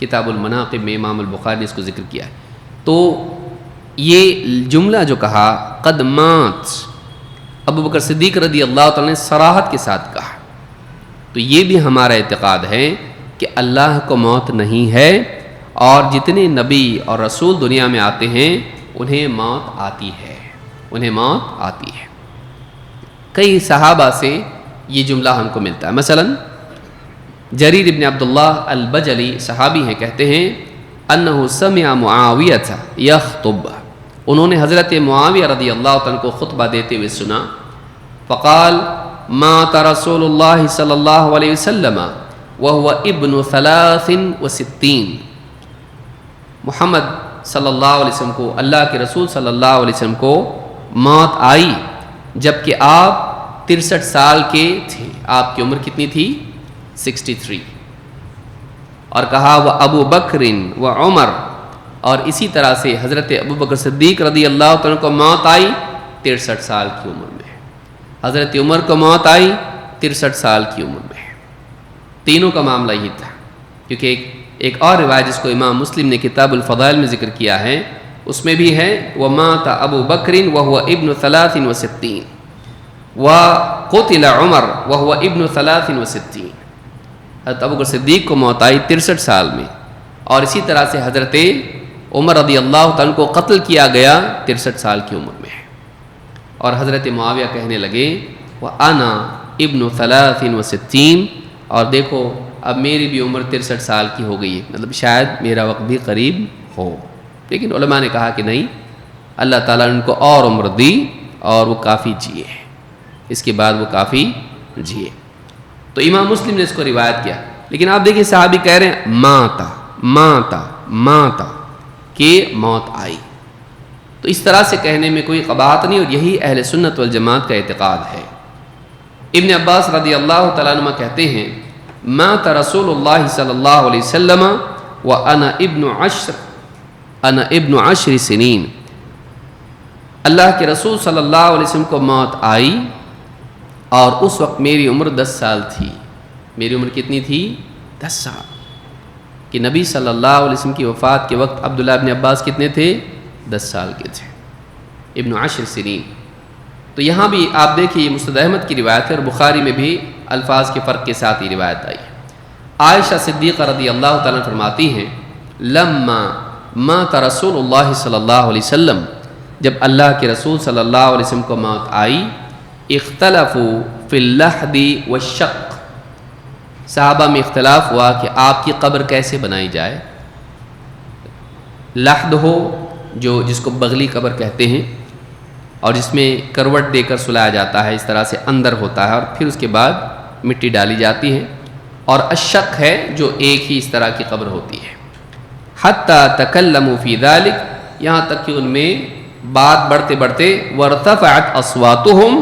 کتاب المناقب میں امام البخاری نے اس کو ذکر کیا ہے. تو یہ جملہ جو کہا قد مات، ابو بکر صدیق رضی اللہ تعالیٰ نے صراحت کے ساتھ کہا. تو یہ بھی ہمارا اعتقاد ہے کہ اللہ کو موت نہیں ہے، اور جتنے نبی اور رسول دنیا میں آتے ہیں انہیں موت آتی ہے، انہیں موت آتی ہے. کئی صحابہ سے یہ جملہ ہم کو ملتا ہے. مثلا جریر ابن عبداللہ البجلی صحابی ہیں، کہتے ہیں انہ سمع معاویہ یخطب، انہوں نے حضرت معاویہ رضی اللہ عنہ کو خطبہ دیتے ہوئے سنا. فقال مات رسول اللہ صلی اللہ علیہ وسلم وهو ابن 63، محمد صلی اللہ علیہ وسلم کو، اللہ کے رسول صلی اللہ علیہ وسلم کو موت آئی جبکہ آپ 63 سال کے تھے. آپ کی عمر کتنی تھی؟ 63. اور کہا وہ ابو بکر و عمر، اور اسی طرح سے حضرت ابو بکر صدیق رضی اللہ عنہ کو موت آئی 63 سال کی عمر میں، حضرت عمر کو موت آئی 63 سال کی عمر میں. تینوں کا معاملہ یہی تھا. کیونکہ ایک اور روایت جس کو امام مسلم نے کتاب الفضائل میں ذکر کیا ہے، اس میں بھی ہے وَمَاتَ أَبُو بَكْرٍ وَهُوَ ابْنُ 63 وَقُتِلَ عُمَرُ وَهُوَ ابْنُ 63. حضرت ابو بکر صدیق کو موت آئی 63 سال میں، اور اسی طرح سے حضرت عمر رضی اللہ عنہ کو قتل کیا گیا 63 سال کی عمر میں. اور حضرت معاویہ کہنے لگے وَأَنَا ابْنُ 63، اور دیکھو اب میری بھی عمر 63 سال کی ہو گئی ہے، مطلب شاید میرا وقت بھی قریب ہو. لیکن علماء نے کہا کہ نہیں، اللہ تعالیٰ نے ان کو اور عمر دی اور وہ کافی جیے، اس کے بعد وہ کافی جیے. تو امام مسلم نے اس کو روایت کیا. لیکن آپ دیکھیں صحابی کہہ رہے ہیں ماتا ماتا ماتا کہ موت آئی. تو اس طرح سے کہنے میں کوئی قباحت نہیں، اور یہی اہل سنت والجماعت کا اعتقاد ہے. ابن عباس رضی اللہ تعالیٰ عنہ کہتے ہیں مات رسول اللہ صلی اللہ علیہ وسلم وانا ابن 10 سنین، اللہ کے رسول صلی اللہ علیہ وسلم کو موت آئی اور اس وقت میری عمر 10 سال تھی. میری عمر کتنی تھی؟ 10 سال. کہ نبی صلی اللہ علیہ وسلم کی وفات کے وقت عبداللہ ابن عباس کتنے تھے؟ 10 سال کے تھے، ابن 10 سنین. تو یہاں بھی آپ دیکھیں یہ مسند احمد کی روایت ہے، اور بخاری میں بھی الفاظ کے فرق کے ساتھ یہ روایت آئی. عائشہ صدیقہ رضی اللہ تعالیٰ فرماتی ہیں لما مات رسول اللہ صلی اللہ علیہ وسلم، جب اللہ کے رسول صلی اللہ علیہ وسلم کو موت آئی، اختلفوا فی اللحد والشق، صحابہ میں اختلاف ہوا کہ آپ کی قبر کیسے بنائی جائے. لحد ہو جو جس کو بغلی قبر کہتے ہیں، اور جس میں کروٹ دے کر سلایا جاتا ہے، اس طرح سے اندر ہوتا ہے اور پھر اس کے بعد مٹی ڈالی جاتی ہے. اور الشق ہے جو ایک ہی اس طرح کی قبر ہوتی ہے. حتی تکلموا فی ذلک، یہاں تک کہ ان میں بات بڑھتے بڑھتے وارتفعت اصواتہم،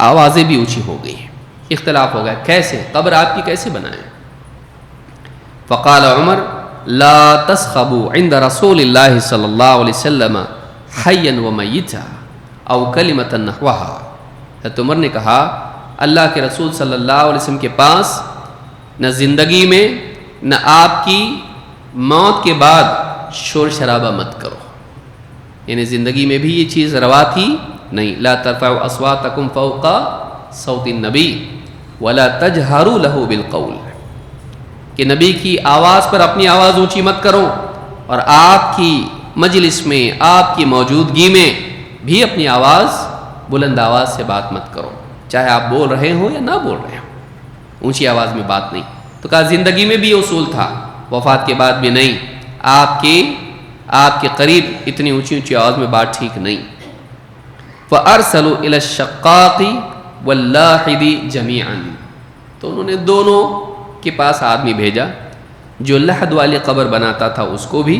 آوازیں بھی اونچی ہو گئی، اختلاف ہو گیا کیسے قبر آپ کی کیسے بنائیں. فقال عمر لا تسخبوا عند رسول اللہ صلی اللہ علیہ وسلم حیا ومیتا او کلمۃ نحوها. حضرت عمر نے کہا اللہ کے رسول صلی اللہ علیہ وسلم کے پاس نہ زندگی میں نہ آپ کی موت کے بعد شور شرابہ مت کرو. یعنی زندگی میں بھی یہ چیز روا تھی نہیں. لا ترفعوا اصواتکم فوق صوت النبی ولا تجہروا له بالقول، کہ نبی کی آواز پر اپنی آواز اونچی مت کرو، اور آپ کی مجلس میں آپ کی موجودگی میں بھی اپنی آواز بلند آواز سے بات مت کرو، چاہے آپ بول رہے ہو یا نہ بول رہے ہو، اونچی آواز میں بات نہیں. تو کہا زندگی میں بھی یہ اصول تھا، وفات کے بعد بھی نہیں. آپ کے قریب اتنی اونچی اونچی آواز میں بات ٹھیک نہیں. فَأَرْسَلُوا إِلَى الشَّقَّاقِ وَاللَّاحِدِ جَمِيعًا، تو انہوں نے دونوں کے پاس آدمی بھیجا، جو لحد والی قبر بناتا تھا اس کو بھی،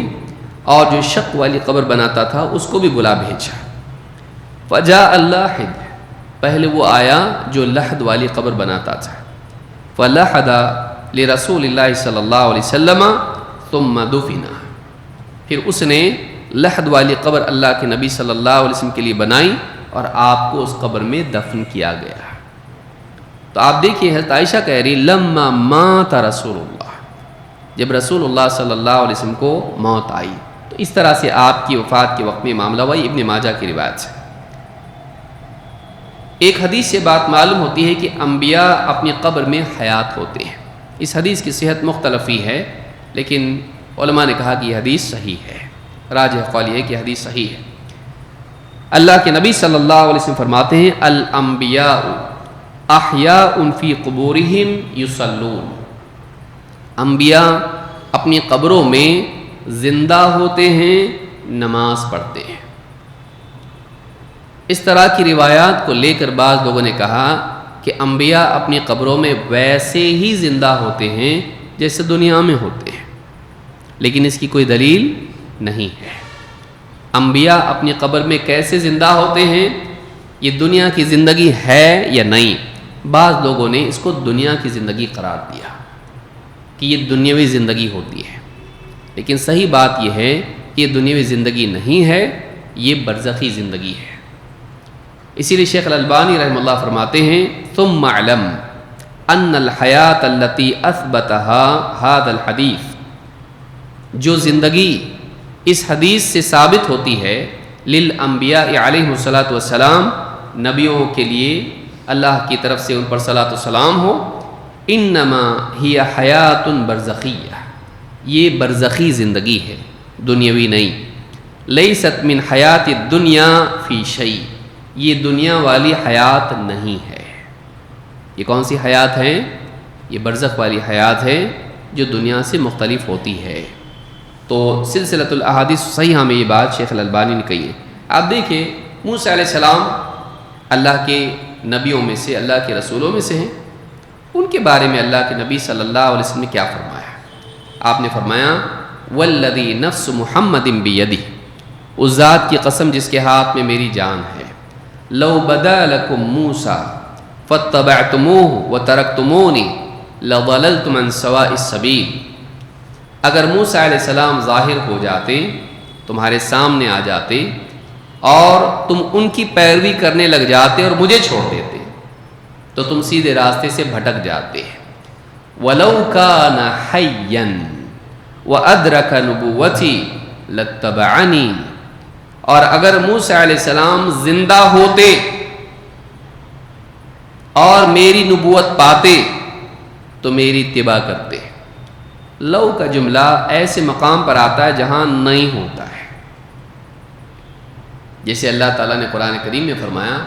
اور جو شق والی قبر بناتا تھا اس کو بھی بلا بھیجا. فجاء اللَّاحِد، پہلے وہ آیا جو لحد والی قبر بناتا تھا. فلحد لرسول اللہ صلی اللہ علیہ وسلم ثم دفن، پھر اس نے لحد والی قبر اللہ کے نبی صلی اللہ علیہ وسلم کے لیے بنائی اور آپ کو اس قبر میں دفن کیا گیا۔ تو آپ دیکھیے حضرت عائشہ کہہ رہی لما مات رسول اللہ، جب رسول اللہ صلی اللہ علیہ وسلم کو موت آئی، تو اس طرح سے آپ کی وفات کے وقت میں معاملہ ہوا، ابن ماجہ کی روایت سے۔ ایک حدیث سے بات معلوم ہوتی ہے کہ انبیاء اپنی قبر میں حیات ہوتے ہیں۔ اس حدیث کی صحت مختلف ہی ہے، لیکن علماء نے کہا کہ یہ حدیث صحیح ہے، راجح قول یہ ہے کہ حدیث صحیح ہے۔ اللہ کے نبی صلی اللہ علیہ وسلم فرماتے ہیں الانبیاء احیاء فی قبورہم یصلون، انبیاء اپنی قبروں میں زندہ ہوتے ہیں، نماز پڑھتے ہیں۔ اس طرح کی روایات کو لے کر بعض لوگوں نے کہا کہ انبیاء اپنی قبروں میں ویسے ہی زندہ ہوتے ہیں جیسے دنیا میں ہوتے ہیں، لیکن اس کی کوئی دلیل نہیں ہے۔ انبیاء اپنی قبر میں کیسے زندہ ہوتے ہیں، یہ دنیا کی زندگی ہے یا نہیں؟ بعض لوگوں نے اس کو دنیا کی زندگی قرار دیا کہ یہ دنیاوی زندگی ہوتی ہے، لیکن صحیح بات یہ ہے کہ یہ دنیاوی زندگی نہیں ہے، یہ برزخی زندگی ہے۔ اسی لیے شیخ الالبانی رحمہ اللہ فرماتے ہیں ثم اعلم ان الحیات التي اثبتها هذا الحدیث، جو زندگی اس حدیث سے ثابت ہوتی ہے للانبیاء علیہم الصلاۃ والسلام، نبیوں کے لیے اللہ کی طرف سے ان پر صلاۃ والسلام ہو، انما ہی حیات برزخیہ، یہ برزخی زندگی ہے، دنیاوی نہیں۔ لیست من حیات الدنیا فی شیء، یہ دنیا والی حیات نہیں ہے۔ یہ کون سی حیات ہے؟ یہ برزخ والی حیات ہے جو دنیا سے مختلف ہوتی ہے۔ تو سلسلۃ الاحادیث صحیحہ میں یہ بات شیخ الالبانی نے کہی ہے۔ آپ دیکھیں موسیٰ علیہ السلام اللہ کے نبیوں میں سے، اللہ کے رسولوں میں سے ہیں، ان کے بارے میں اللہ کے نبی صلی اللہ علیہ وسلم نے کیا فرمایا؟ آپ نے فرمایا والذی نفس محمد بیدہ، اس ذات کی قسم جس کے ہاتھ میں میری جان ہے، لو بدا لکم موسیٰ فاتبعتموہ وترکتمونی لضللتم عن سواء السبیل، اگر موسیٰ علیہ السلام ظاہر ہو جاتے، تمہارے سامنے آ جاتے اور تم ان کی پیروی کرنے لگ جاتے اور مجھے چھوڑ دیتے تو تم سیدھے راستے سے بھٹک جاتے۔ وَلَوْ كَانَ حَيًّا وَأَدْرَكَ نُبُوَّتِي لَاتَّبَعَنِي، اور اگر موسیٰ علیہ السلام زندہ ہوتے اور میری نبوت پاتے تو میری اتباع کرتے۔ لو کا جملہ ایسے مقام پر آتا ہے جہاں نہیں ہوتا ہے، جیسے اللہ تعالیٰ نے قرآن کریم میں فرمایا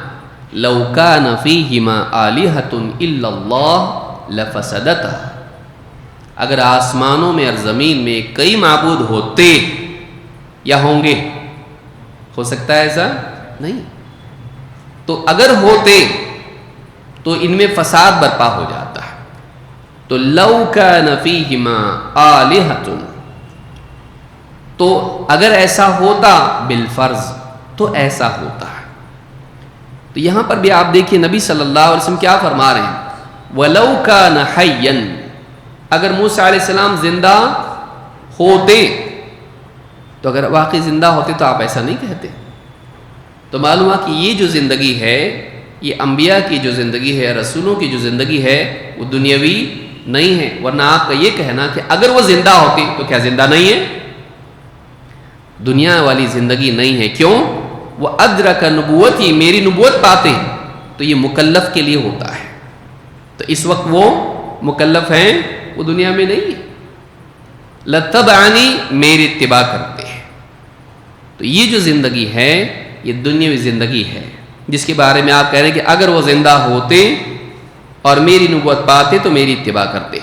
لو کان فیہما آلہۃ الا اللہ لفسدتا، اگر آسمانوں میں اور زمین میں کئی معبود ہوتے یا ہوں گے، ہو سکتا ہے ایسا نہیں، تو اگر ہوتے تو ان میں فساد برپا ہو جاتا ہے۔ تو لو کان فیہما آلہۃ، تو اگر ایسا ہوتا بالفرض تو ایسا ہوتا ہے۔ تو یہاں پر بھی آپ دیکھیے نبی صلی اللہ علیہ وسلم کیا فرما رہے ہیں وَلَوْ كَانَ حَيًّا، اگر موسیٰ علیہ السلام زندہ ہوتے، تو اگر واقعی زندہ ہوتے تو آپ ایسا نہیں کہتے۔ تو معلوم ہے کہ یہ جو زندگی ہے، یہ انبیاء کی جو زندگی ہے، رسولوں کی جو زندگی ہے، وہ دنیاوی نہیں ہے، ورنہ آپ کا یہ کہنا کہ اگر وہ زندہ ہوتے تو کیا زندہ نہیں ہے؟ دنیا والی زندگی نہیں ہے۔ کیوں؟ وہ ادرک نبوتی، میری نبوت پاتے ہیں، تو یہ مکلف کے لیے ہوتا ہے، تو اس وقت وہ مکلف ہیں، وہ دنیا میں نہیں ہے۔ لتبعنی، میری اتباع کرتے ہیں۔ تو یہ جو زندگی ہے یہ دنیاوی زندگی ہے، جس کے بارے میں آپ کہہ رہے ہیں کہ اگر وہ زندہ ہوتے اور میری نبوت پاتے تو میری اتباع کرتے،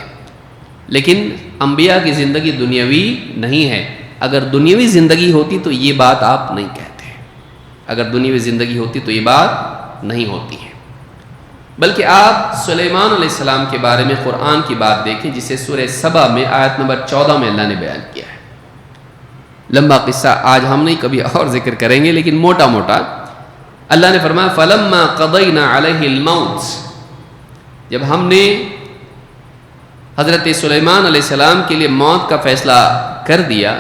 لیکن انبیاء کی زندگی دنیاوی نہیں ہے۔ اگر دنیاوی زندگی ہوتی تو یہ بات آپ نہیں کہتے، اگر دنیاوی زندگی ہوتی تو یہ بات نہیں ہوتی ہے۔ بلکہ آپ سلیمان علیہ السلام کے بارے میں قرآن کی بات دیکھیں، جسے سورہ سبا میں آیت نمبر 14 میں اللہ نے بیان کیا ہے۔ لمبا قصہ آج ہم نہیں، کبھی اور ذکر کریں گے، لیکن موٹا موٹا اللہ نے فرمایا فَلَمَّا قَضَيْنَا عَلَيْهِ الْمَوْتِ، جب ہم نے حضرت سلیمان علیہ السلام کے لیے موت کا فیصلہ کر دیا.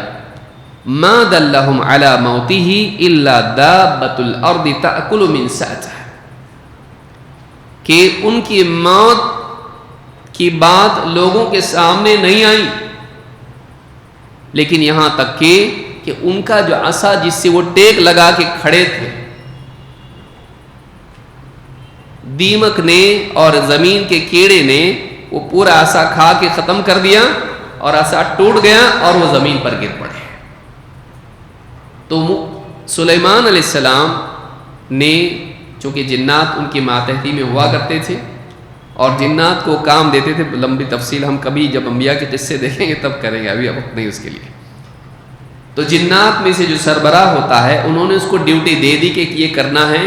ما دلہم علی موتہ الا دابۃ الارض تأکل من سأتہ، کہ ان کی موت کی بات لوگوں کے سامنے نہیں آئی، لیکن یہاں تک کہ ان کا جو عصا جس سے وہ ٹیک لگا کے کھڑے تھے، دیمک نے اور زمین کے کیڑے نے وہ پورا عصا کھا کے ختم کر دیا، اور عصا ٹوٹ گیا اور وہ زمین پر گر پڑے. تو سلیمان علیہ السلام نے، چونکہ جنات ان کی ماتحتی میں ہوا کرتے تھے اور جنات کو کام دیتے تھے، لمبی تفصیل ہم کبھی جب انبیاء کے قصے دیکھیں گے تب کریں گے، ابھی اب نہیں اس کے لیے. تو جنات میں سے جو سربراہ ہوتا ہے، انہوں نے اس کو ڈیوٹی دے دی کہ یہ کرنا ہے،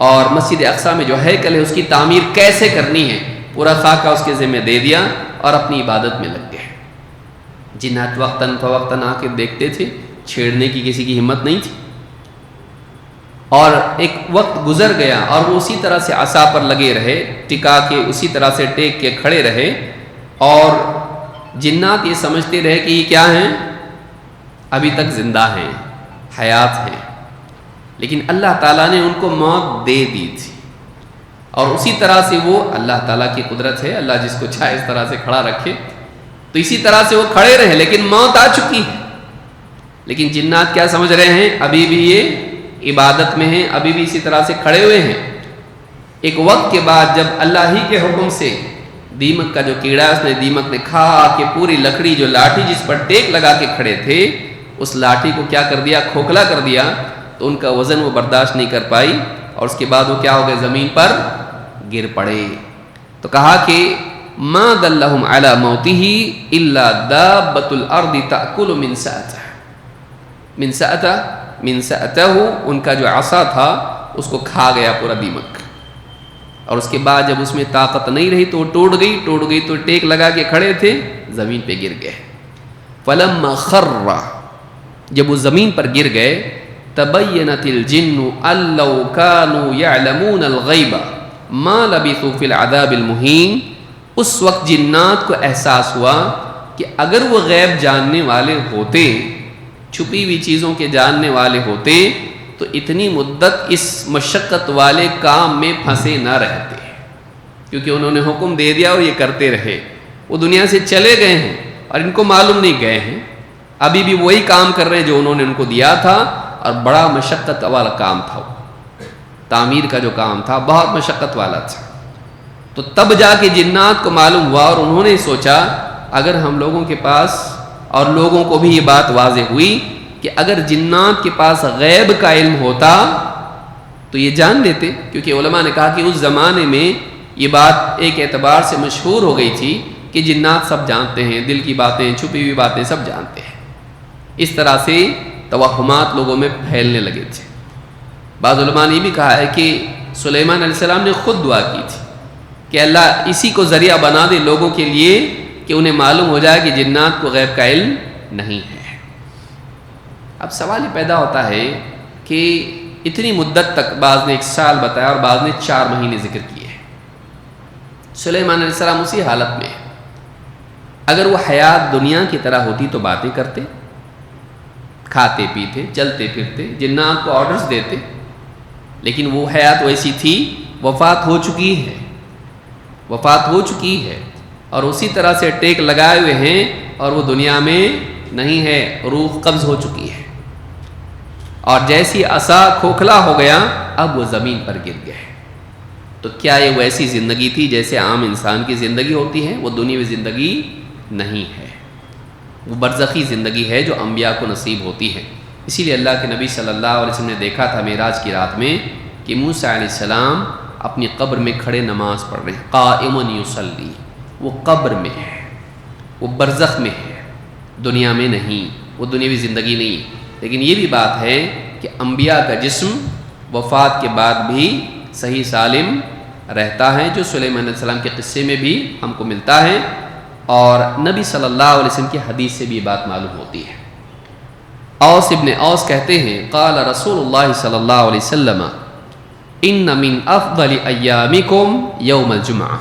اور مسجد اقصیٰ میں جو ہیکل ہے اس کی تعمیر کیسے کرنی ہے، پورا خاکہ اس کے ذمہ دے دیا اور اپنی عبادت میں لگ گئے. جنات وقتاً فوقتاً آ کے دیکھتے تھے، چھیڑنے کی کسی کی ہمت نہیں تھی. اور ایک وقت گزر گیا اور وہ اسی طرح سے عصا پر لگے رہے، ٹکا کے اسی طرح سے ٹیک کے کھڑے رہے، اور جنات یہ سمجھتے رہے کہ یہ کیا ہیں، ابھی تک زندہ ہیں، حیات ہیں. لیکن اللہ تعالیٰ نے ان کو موت دے دی تھی، اور اسی طرح سے وہ، اللہ تعالیٰ کی قدرت ہے، اللہ جس کو چاہے اس طرح سے کھڑا رکھے، تو اسی طرح سے وہ کھڑے رہے، لیکن موت آ چکی ہے. لیکن جنات کیا سمجھ رہے ہیں، ابھی بھی یہ عبادت میں ہیں، ابھی بھی اسی طرح سے کھڑے ہوئے ہیں. ایک وقت کے بعد جب اللہ ہی کے حکم سے دیمک کا جو کیڑا، اس نے دیمک نے کھا کے پوری لکڑی، جو لاٹھی جس پر ٹیک لگا کے کھڑے تھے، اس لاٹھی کو کیا کر دیا، کھوکھلا کر دیا. تو ان کا وزن وہ برداشت نہیں کر پائی، اور اس کے بعد وہ کیا ہو گئے، زمین پر گر پڑے. تو کہا کہ ما دلہم علی موتہ الا دابۃ الارض تأکل من سأتہ. من سأتہ، من سأتہ، ان کا جو عصا تھا اس کو کھا گیا پورا دیمک. اور اس کے بعد جب اس میں طاقت نہیں رہی تو وہ ٹوٹ گئی تو ٹیک لگا کے کھڑے تھے، زمین پہ گر گئے. فلما خر، جب وہ زمین پر گر گئے، تبینت الجن ان لو كانوا يعلمون الغیب ما لبثوا فی العذاب المہین. اس وقت جنات کو احساس ہوا کہ اگر وہ غیب جاننے والے ہوتے، چھپی ہوئی چیزوں کے جاننے والے ہوتے، تو اتنی مدت اس مشقت والے کام میں پھنسے نہ رہتے. کیونکہ انہوں نے حکم دے دیا اور یہ کرتے رہے. وہ دنیا سے چلے گئے ہیں اور ان کو معلوم نہیں گئے ہیں، ابھی بھی وہی کام کر رہے ہیں جو انہوں نے ان کو دیا تھا، اور بڑا مشقت والا کام تھا. تعمیر کا جو کام تھا بہت مشقت والا تھا. تو تب جا کے جنات کو معلوم ہوا، اور انہوں نے سوچا اگر ہم لوگوں کے پاس، اور لوگوں کو بھی یہ بات واضح ہوئی کہ اگر جنات کے پاس غیب کا علم ہوتا تو یہ جان لیتے. کیونکہ علماء نے کہا کہ اس زمانے میں یہ بات ایک اعتبار سے مشہور ہو گئی تھی کہ جنات سب جانتے ہیں، دل کی باتیں، چھپی ہوئی باتیں سب جانتے ہیں. اس طرح سے توہمات لوگوں میں پھیلنے لگے تھے. بعض علماء نے یہ بھی کہا ہے کہ سلیمان علیہ السلام نے خود دعا کی تھی کہ اللہ اسی کو ذریعہ بنا دے لوگوں کے لیے کہ انہیں معلوم ہو جائے کہ جنات کو غیب کا علم نہیں ہے. اب سوال یہ پیدا ہوتا ہے کہ اتنی مدت تک، بعض نے 1 سال بتایا اور بعض نے 4 مہینے ذکر کیے ہیں. سلیمان علیہ السلام اسی حالت میں، اگر وہ حیات دنیا کی طرح ہوتی تو باتیں کرتے، کھاتے پیتے، چلتے پھرتے، جنات کو آرڈرز دیتے. لیکن وہ حیات ویسی تھی، وفات ہو چکی ہے اور اسی طرح سے ٹیک لگائے ہوئے ہیں، اور وہ دنیا میں نہیں ہے، روح قبض ہو چکی ہے. اور جیسی عصا کھوکھلا ہو گیا، اب وہ زمین پر گر گئے. تو کیا یہ ویسی زندگی تھی جیسے عام انسان کی زندگی ہوتی ہے؟ وہ دنیاوی زندگی نہیں ہے، وہ برزخی زندگی ہے جو انبیاء کو نصیب ہوتی ہے. اسی لیے اللہ کے نبی صلی اللہ علیہ وسلم نے دیکھا تھا معراج کی رات میں کہ موسیٰ علیہ السلام اپنی قبر میں کھڑے نماز پڑھ رہے ہیں، قائم یصلی. وہ قبر میں ہے، وہ برزخ میں ہے، دنیا میں نہیں، وہ دنیاوی زندگی نہیں. لیکن یہ بھی بات ہے کہ انبیاء کا جسم وفات کے بعد بھی صحیح سالم رہتا ہے، جو سلیمان علیہ السلام کے قصے میں بھی ہم کو ملتا ہے، اور نبی صلی اللہ علیہ وسلم کی حدیث سے بھی بات معلوم ہوتی ہے. اوس ابن اوس کہتے ہیں قال رسول اللہ صلی اللہ علیہ وسلم ان من افضل ایامکم یوم الجمعہ.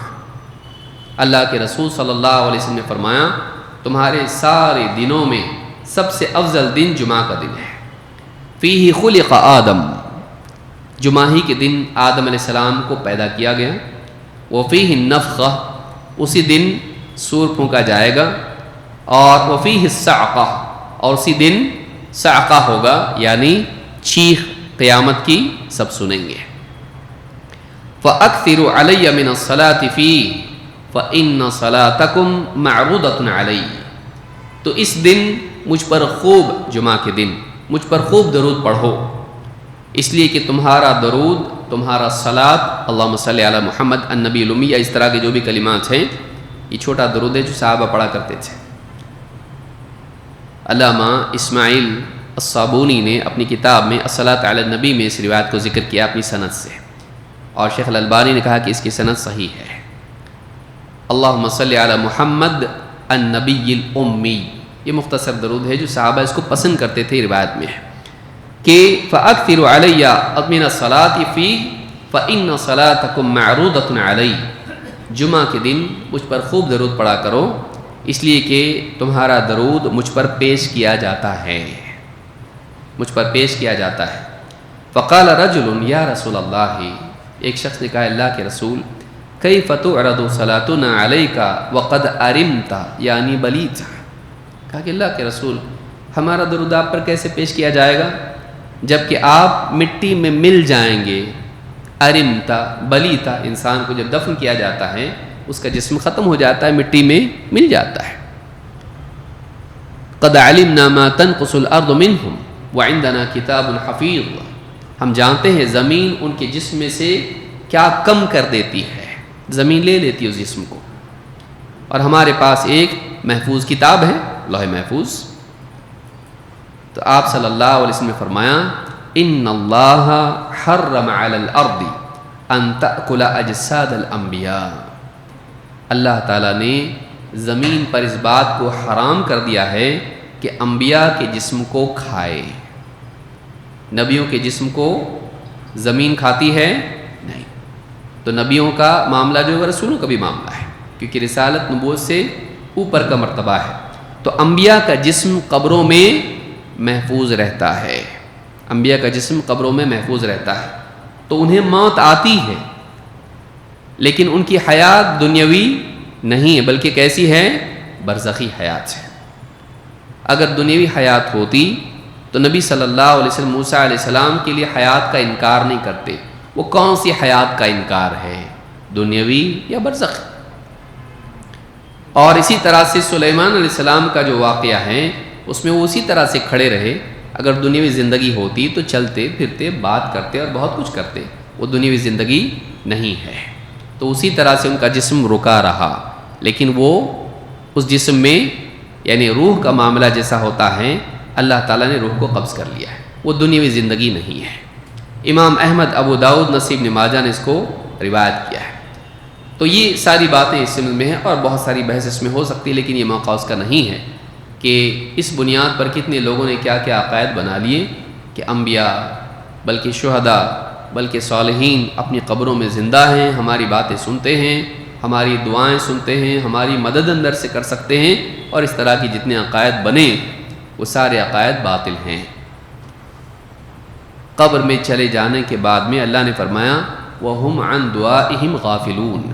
اللہ کے رسول صلی اللہ علیہ وسلم نے فرمایا تمہارے سارے دنوں میں سب سے افضل دن جمعہ کا دن ہے۔ فیہ خلق آدم، جمعہ ہی کے دن آدم علیہ السلام کو پیدا کیا گیا۔ وفیہ النفخہ، اسی دن سور پھونکا جائے گا۔ اور وفیہ الصعقہ، اور اسی دن صعقہ ہوگا، یعنی چیخ قیامت کی سب سنیں گے۔ فَأَكْثِرُوا عَلَيَّ مِنَ الصَّلَاةِ فِيهِ فَإِنَّ صَلَاتَكُمْ مَعْرُودَةٌ عَلَيَّ، تو اس دن مجھ پر خوب، جمعہ کے دن مجھ پر خوب درود پڑھو، اس لیے کہ تمہارا درود، تمہارا صلاۃ، اللہم صلی علی محمد النبی الامی، اس طرح کے جو بھی کلمات ہیں، یہ چھوٹا درود ہے جو صحابہ پڑھا کرتے تھے۔ علامہ اسماعیل الصابونی نے اپنی کتاب میں الصلاۃ علی النبی میں اس روایت کو ذکر کیا اپنی سند سے، اور شیخ الالبانی نے کہا کہ اس کی سند صحیح ہے۔ اللہم صلی علی محمد النبی الامی، یہ مختصر درود ہے جو صحابہ اس کو پسند کرتے تھے، روایت میں ہے کہ فَأَكْثِرُوا عَلَيَّ مِنَ الصَّلَاةِ فِيهِ فَإِنَّ صَلَاتَكُمْ مَعْرُودَةٌ عَلَيَّ، جمعہ کے دن مجھ پر خوب درود پڑھا کرو، اس لیے کہ تمہارا درود مجھ پر پیش کیا جاتا ہے، مجھ پر پیش کیا جاتا ہے۔ فَقَالَ رَجُلٌ يَا رَسُولَ اللَّهِ، ایک شخص نے کہا اللہ کے رسول، كَيْفَ تُعْرَضُ صَلَاتُنَا عَلَيْكَ وَقَدْ أَرِمْتَ یعنی بلیت، کہا کہ اللہ کے رسول ہمارا درود آپ پر کیسے پیش کیا جائے گا جبکہ آپ مٹی میں مل جائیں گے۔ ارمتا، بلیتا، انسان کو جب دفن کیا جاتا ہے اس کا جسم ختم ہو جاتا ہے، مٹی میں مل جاتا ہے۔ قد علمنا ما تنقص الارض منهم وعندنا کتاب حفیظ، ہم جانتے ہیں زمین ان کے جسم میں سے کیا کم کر دیتی ہے، زمین لے لیتی ہے اس جسم کو، اور ہمارے پاس ایک محفوظ کتاب ہے، لوح محفوظ۔ تو آپ صلی اللہ علیہ وسلم نے فرمایا ان اللہ حرم علی الارض ان تأکل اجساد الانبیاء، اللہ تعالیٰ نے زمین پر اس بات کو حرام کر دیا ہے کہ انبیاء کے جسم کو کھائے۔ نبیوں کے جسم کو زمین کھاتی ہے نہیں، تو نبیوں کا معاملہ جو ہے رسولوں کا بھی معاملہ ہے، کیونکہ رسالت نبوت سے اوپر کا مرتبہ ہے۔ تو انبیاء کا جسم قبروں میں محفوظ رہتا ہے، انبیاء کا جسم قبروں میں محفوظ رہتا ہے، تو انہیں موت آتی ہے لیکن ان کی حیات دنیاوی نہیں ہے، بلکہ کیسی ہے؟ برزخی حیات ہے۔ اگر دنیاوی حیات ہوتی تو نبی صلی اللہ علیہ وسلم موسیٰ علیہ السلام کے لیے حیات کا انکار نہیں کرتے۔ وہ کون سی حیات کا انکار ہے، دنیاوی یا برزخی؟ اور اسی طرح سے سلیمان علیہ السلام کا جو واقعہ ہے اس میں وہ اسی طرح سے کھڑے رہے، اگر دنیاوی زندگی ہوتی تو چلتے پھرتے بات کرتے اور بہت کچھ کرتے، وہ دنیاوی زندگی نہیں ہے، تو اسی طرح سے ان کا جسم رکا رہا، لیکن وہ اس جسم میں یعنی روح کا معاملہ جیسا ہوتا ہے اللہ تعالیٰ نے روح کو قبض کر لیا ہے، وہ دنیاوی زندگی نہیں ہے۔ امام احمد، ابو داؤد، نسائی، ابن ماجہ نے اس کو روایت کیا ہے۔ تو یہ ساری باتیں اس سلسلے میں ہیں اور بہت ساری بحث اس میں ہو سکتی ہے، لیکن یہ موقع اس کا نہیں ہے کہ اس بنیاد پر کتنے لوگوں نے کیا کیا عقائد بنا لیے کہ انبیاء بلکہ شہداء بلکہ صالحین اپنی قبروں میں زندہ ہیں، ہماری باتیں سنتے ہیں، ہماری دعائیں سنتے ہیں، ہماری مدد اندر سے کر سکتے ہیں، اور اس طرح کی جتنے عقائد بنے وہ سارے عقائد باطل ہیں۔ قبر میں چلے جانے کے بعد میں اللہ نے فرمایا وَهُمْ عَنْ دُعَائِهِمْ غَافِلُونَ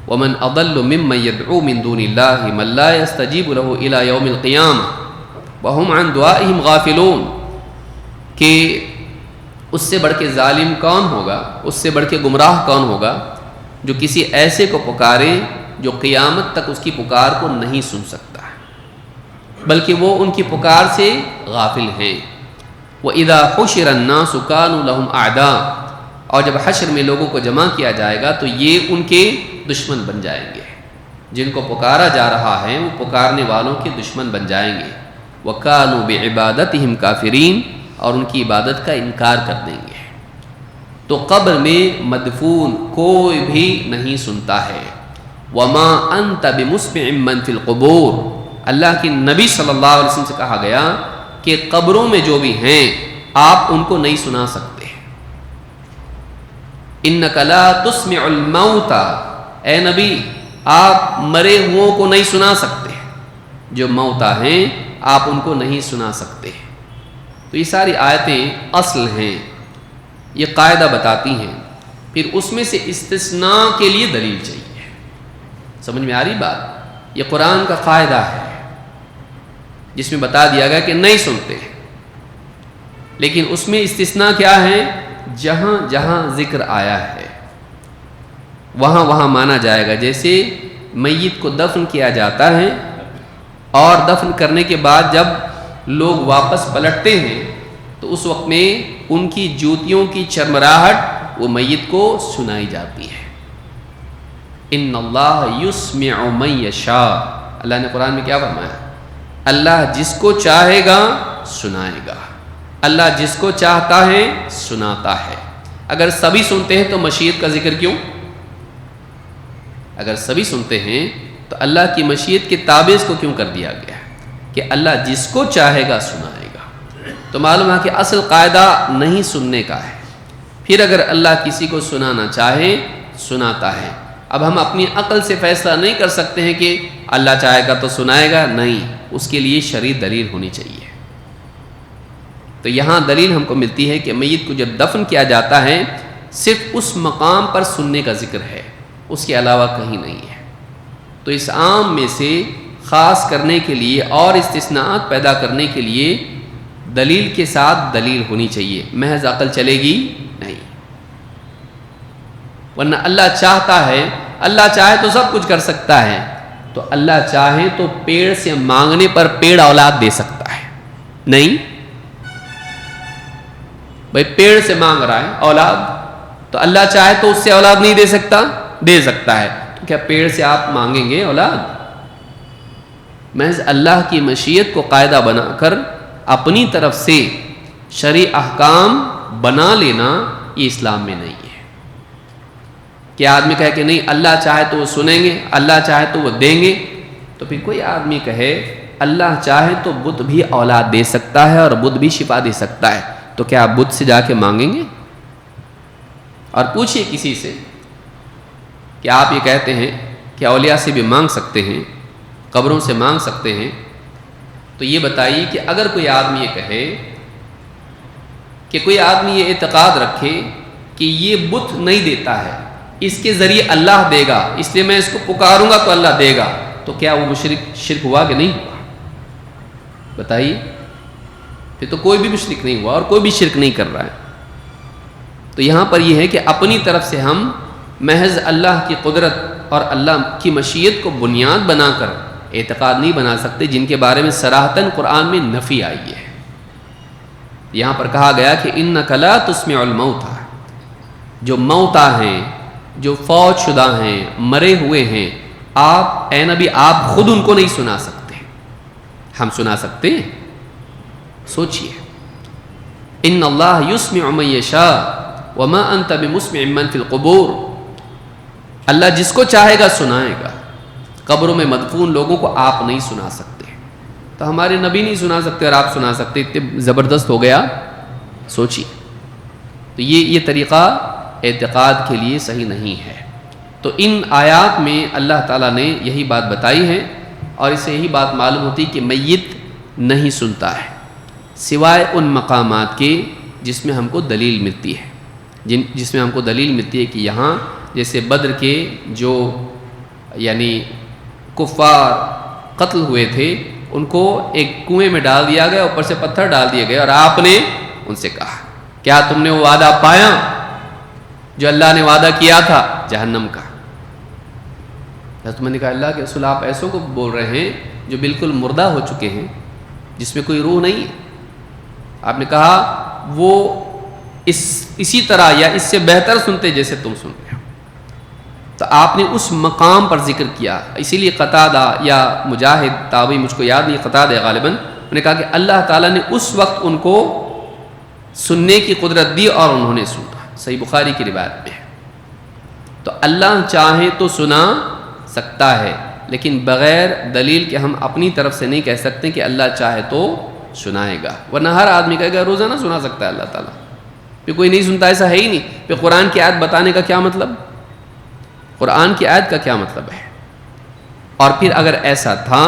وَمَنْ أَضَلُّ مِمَّنْ يَدْعُو مِنْ دُونِ اللَّهِ مَنْ لَا يَسْتَجِيبُ لَهُ إِلَى يَوْمِ الْقِيَامَةِ وَهُمْ عَنْ دُعَائِهِمْ غَافِلُونَ، کہ اس سے بڑھ کے ظالم کون ہوگا، اس سے بڑھ کے گمراہ کون ہوگا جو کسی ایسے کو پکارے جو قیامت تک اس کی پکار کو نہیں سن سکتا، بلکہ وہ ان کی پکار سے غافل ہیں۔ وَإِذَا حُشِرَ النَّاسُ كَانُوا لَهُمْ أَعْدَاءَ، اور جب حشر میں لوگوں کو جمع کیا جائے گا تو یہ ان کے دشمن بن جائیں گے، جن کو پکارا جا رہا ہے وہ پکارنے والوں کے دشمن بن جائیں گے۔ وَكَانُوا بِعِبَادَتِهِمْ كَافِرِينَ، اور ان کی عبادت کا انکار کر دیں گے۔ تو قبر میں مدفون کوئی بھی نہیں سنتا ہے۔ وَمَا أَنْتَ بِمُسْمِعٍ مَّن فِي الْقُبُورِ، اللہ کے نبی صلی اللہ علیہ وسلم سے کہا گیا کہ قبروں میں جو بھی ہیں آپ ان کو نہیں سنا سکتے۔ اِنَّكَ لَا تُسْمِعُ الْمَوْتَى اے نبی آپ مرے ہوں کو نہیں سنا سکتے، جو موتا ہیں آپ ان کو نہیں سنا سکتے۔ تو یہ ساری آیتیں اصل ہیں، یہ قاعدہ بتاتی ہیں، پھر اس میں سے استثناء کے لیے دلیل چاہیے۔ سمجھ میں آ رہی بات؟ یہ قرآن کا قاعدہ ہے جس میں بتا دیا گیا کہ نہیں سنتے، لیکن اس میں استثناء کیا ہے؟ جہاں جہاں ذکر آیا ہے وہاں وہاں مانا جائے گا۔ جیسے میت کو دفن کیا جاتا ہے اور دفن کرنے کے بعد جب لوگ واپس پلٹتے ہیں تو اس وقت میں ان کی جوتیوں کی چرمراہٹ وہ میت کو سنائی جاتی ہے۔ ان اللہ یسمع من یشاء، اللہ نے قرآن میں کیا فرمایا؟ اللہ جس کو چاہے گا سنائے گا، اللہ جس کو چاہتا ہے سناتا ہے۔ اگر سبھی سنتے ہیں تو مشیت کا ذکر کیوں؟ اگر سبھی سنتے ہیں تو اللہ کی مشیت کے تابع اس کو کیوں کر دیا گیا کہ اللہ جس کو چاہے گا سنائے گا؟ تو معلوم ہے کہ اصل قاعدہ نہیں سننے کا ہے، پھر اگر اللہ کسی کو سنانا چاہے سناتا ہے۔ اب ہم اپنی عقل سے فیصلہ نہیں کر سکتے ہیں کہ اللہ چاہے گا تو سنائے گا، نہیں، اس کے لیے شرعی دلیل ہونی چاہیے۔ تو یہاں دلیل ہم کو ملتی ہے کہ میت کو جب دفن کیا جاتا ہے صرف اس مقام پر سننے کا ذکر ہے، اس کے علاوہ کہیں نہیں ہے۔ تو اس عام میں سے خاص کرنے کے لیے اور استثناءات پیدا کرنے کے لیے دلیل کے ساتھ دلیل ہونی چاہیے، محض عقل چلے گی نہیں۔ ورنہ اللہ چاہتا ہے، اللہ چاہے تو سب کچھ کر سکتا ہے، تو اللہ چاہے تو پیڑ سے مانگنے پر پیڑ اولاد دے سکتا ہے؟ نہیں بھائی، پیڑ سے مانگ رہا ہے اولاد، تو اللہ چاہے تو اس سے اولاد نہیں دے سکتا؟ دے سکتا ہے۔ تو کیا پیڑ سے آپ مانگیں گے اولاد؟ محض اللہ کی مشیت کو قاعدہ بنا کر اپنی طرف سے شرعی احکام بنا لینا یہ اسلام میں نہیں ہے۔ کیا آدمی کہے کہ نہیں اللہ چاہے تو وہ سنیں گے، اللہ چاہے تو وہ دیں گے، تو پھر کوئی آدمی کہے اللہ چاہے تو بت بھی اولاد دے سکتا ہے اور بت بھی شفا دے سکتا ہے، تو کیا آپ بت سے جا کے مانگیں گے؟ اور پوچھئے کسی سے کہ آپ یہ کہتے ہیں کہ اولیاء سے بھی مانگ سکتے ہیں، قبروں سے مانگ سکتے ہیں، تو یہ بتائیے کہ اگر کوئی آدمی یہ کہے کہ کوئی آدمی یہ اعتقاد رکھے کہ یہ بت نہیں دیتا ہے، اس کے ذریعے اللہ دے گا، اس لیے میں اس کو پکاروں گا تو اللہ دے گا، تو کیا وہ شرک ہوا کہ نہیں ہوا؟ بتائیے، پھر تو کوئی بھی مشرک نہیں ہوا اور کوئی بھی شرک نہیں کر رہا ہے۔ تو یہاں پر یہ ہے کہ اپنی طرف سے ہم محض اللہ کی قدرت اور اللہ کی مشیت کو بنیاد بنا کر اعتقاد نہیں بنا سکتے جن کے بارے میں صراحتاً قرآن میں نفی آئی ہے۔ یہاں پر کہا گیا کہ انک لا تسمع الموتى، جو موتا ہیں، جو فوت شدہ ہیں، مرے ہوئے ہیں، آپ اے نبی آپ خود ان کو نہیں سنا سکتے، ہم سنا سکتے ہیں؟ سوچئے، ان اللہ یسمع من یشاء وما انت بمسمع من فی القبور، اللہ جس کو چاہے گا سنائے گا، قبروں میں مدفون لوگوں کو آپ نہیں سنا سکتے، تو ہمارے نبی نہیں سنا سکتے اور آپ سنا سکتے، اتنے زبردست ہو گیا؟ سوچیے۔ تو یہ طریقہ اعتقاد کے لیے صحیح نہیں ہے۔ تو ان آیات میں اللہ تعالیٰ نے یہی بات بتائی ہے، اور اس سے یہی بات معلوم ہوتی کہ میت نہیں سنتا ہے سوائے ان مقامات کے جس میں ہم کو دلیل ملتی ہے، جس میں ہم کو دلیل ملتی ہے کہ یہاں جیسے بدر کے جو یعنی کفار قتل ہوئے تھے ان کو ایک کنویں میں ڈال دیا گیا، اوپر سے پتھر ڈال دیے گئے، اور آپ نے ان سے کہا کیا تم نے وہ وعدہ پایا جو اللہ نے وعدہ کیا تھا جہنم کا؟ حضرت میں نے کہا اللہ کے رسول آپ ایسوں کو بول رہے ہیں جو بالکل مردہ ہو چکے ہیں، جس میں کوئی روح نہیں ہے۔ آپ نے کہا وہ اسی طرح یا اس سے بہتر سنتے جیسے تم سن رہے ہو۔ تو آپ نے اس مقام پر ذکر کیا، اسی لیے قتادہ یا مجاہد تابعی مجھ کو یاد نہیں، قتادہ غالباً انہوں نے کہا کہ اللہ تعالیٰ نے اس وقت ان کو سننے کی قدرت دی اور انہوں نے سنا، صحیح بخاری کی روایت میں ہے۔ تو اللہ چاہے تو سنا سکتا ہے، لیکن بغیر دلیل کے ہم اپنی طرف سے نہیں کہہ سکتے کہ اللہ چاہے تو سنائے گا، ورنہ ہر آدمی کہے گا روزانہ سنا سکتا ہے اللہ تعالیٰ، پھر کوئی نہیں سنتا، ایسا ہے ہی نہیں۔ پھر قرآن کی آیت بتانے کا کیا مطلب؟ قرآن کی آیت کا کیا مطلب ہے؟ اور پھر اگر ایسا تھا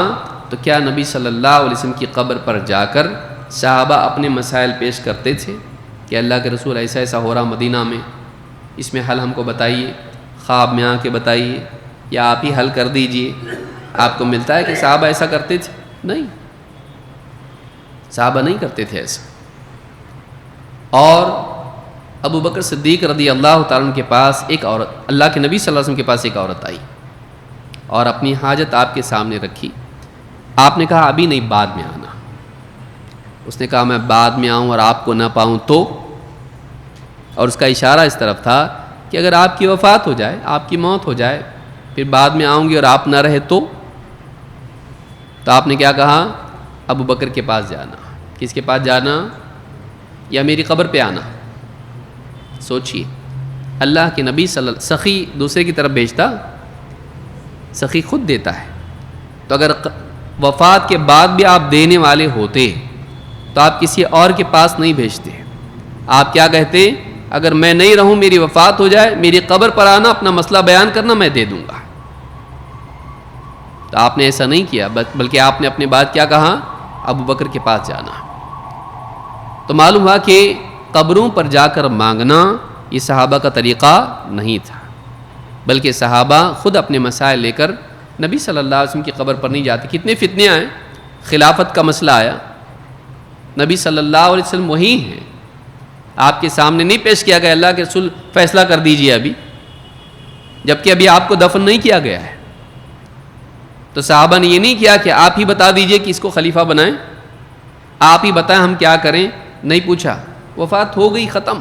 تو کیا نبی صلی اللہ علیہ وسلم کی قبر پر جا کر صحابہ اپنے مسائل پیش کرتے تھے کہ اللہ کے رسول ایسا ایسا ہو رہا مدینہ میں، اس میں حل ہم کو بتائیے، خواب میں آ کے بتائیے یا آپ ہی حل کر دیجئے؟ آپ کو ملتا ہے کہ صحابہ ایسا کرتے تھے؟ نہیں، صحابہ نہیں کرتے تھے ایسا۔ اور ابو بکر صدیق رضی اللہ تعالیٰ عنہ کے پاس ایک عورت، اللہ کے نبی صلی اللہ علیہ وسلم کے پاس ایک عورت آئی اور اپنی حاجت آپ کے سامنے رکھی۔ آپ نے کہا ابھی نہیں، بعد میں آنا۔ اس نے کہا میں بعد میں آؤں اور آپ کو نہ پاؤں تو؟ اور اس کا اشارہ اس طرف تھا کہ اگر آپ کی وفات ہو جائے، آپ کی موت ہو جائے، پھر بعد میں آؤں گی اور آپ نہ رہے تو آپ نے کیا کہا؟ ابو بکر کے پاس جانا۔ کس کے پاس جانا؟ یا میری قبر پہ آنا؟ سوچئے، اللہ کے نبی صلی اللہ علیہ وسلم سخی دوسرے کی طرف بھیجتا؟ سخی خود دیتا ہے۔ تو اگر وفات کے بعد بھی آپ دینے والے ہوتے تو آپ کسی اور کے پاس نہیں بھیجتے۔ آپ کیا کہتے؟ اگر میں نہیں رہوں، میری وفات ہو جائے، میری قبر پر آنا، اپنا مسئلہ بیان کرنا، میں دے دوں گا۔ تو آپ نے ایسا نہیں کیا، بلکہ آپ نے اپنے بعد کیا کہا؟ ابو بکر کے پاس جانا۔ تو معلوم ہوا کہ قبروں پر جا کر مانگنا یہ صحابہ کا طریقہ نہیں تھا، بلکہ صحابہ خود اپنے مسائل لے کر نبی صلی اللہ علیہ وسلم کی قبر پر نہیں جاتے۔ کتنے فتنے آئے، خلافت کا مسئلہ آیا، نبی صلی اللہ علیہ وسلم وہی ہیں، آپ کے سامنے نہیں پیش کیا گیا اللہ کے رسول فیصلہ کر دیجئے ابھی، جبکہ ابھی آپ کو دفن نہیں کیا گیا ہے۔ تو صحابہ نے یہ نہیں کیا کہ آپ ہی بتا دیجئے کہ اس کو خلیفہ بنائیں، آپ ہی بتائیں ہم کیا کریں، نہیں پوچھا۔ وفات ہو گئی، ختم،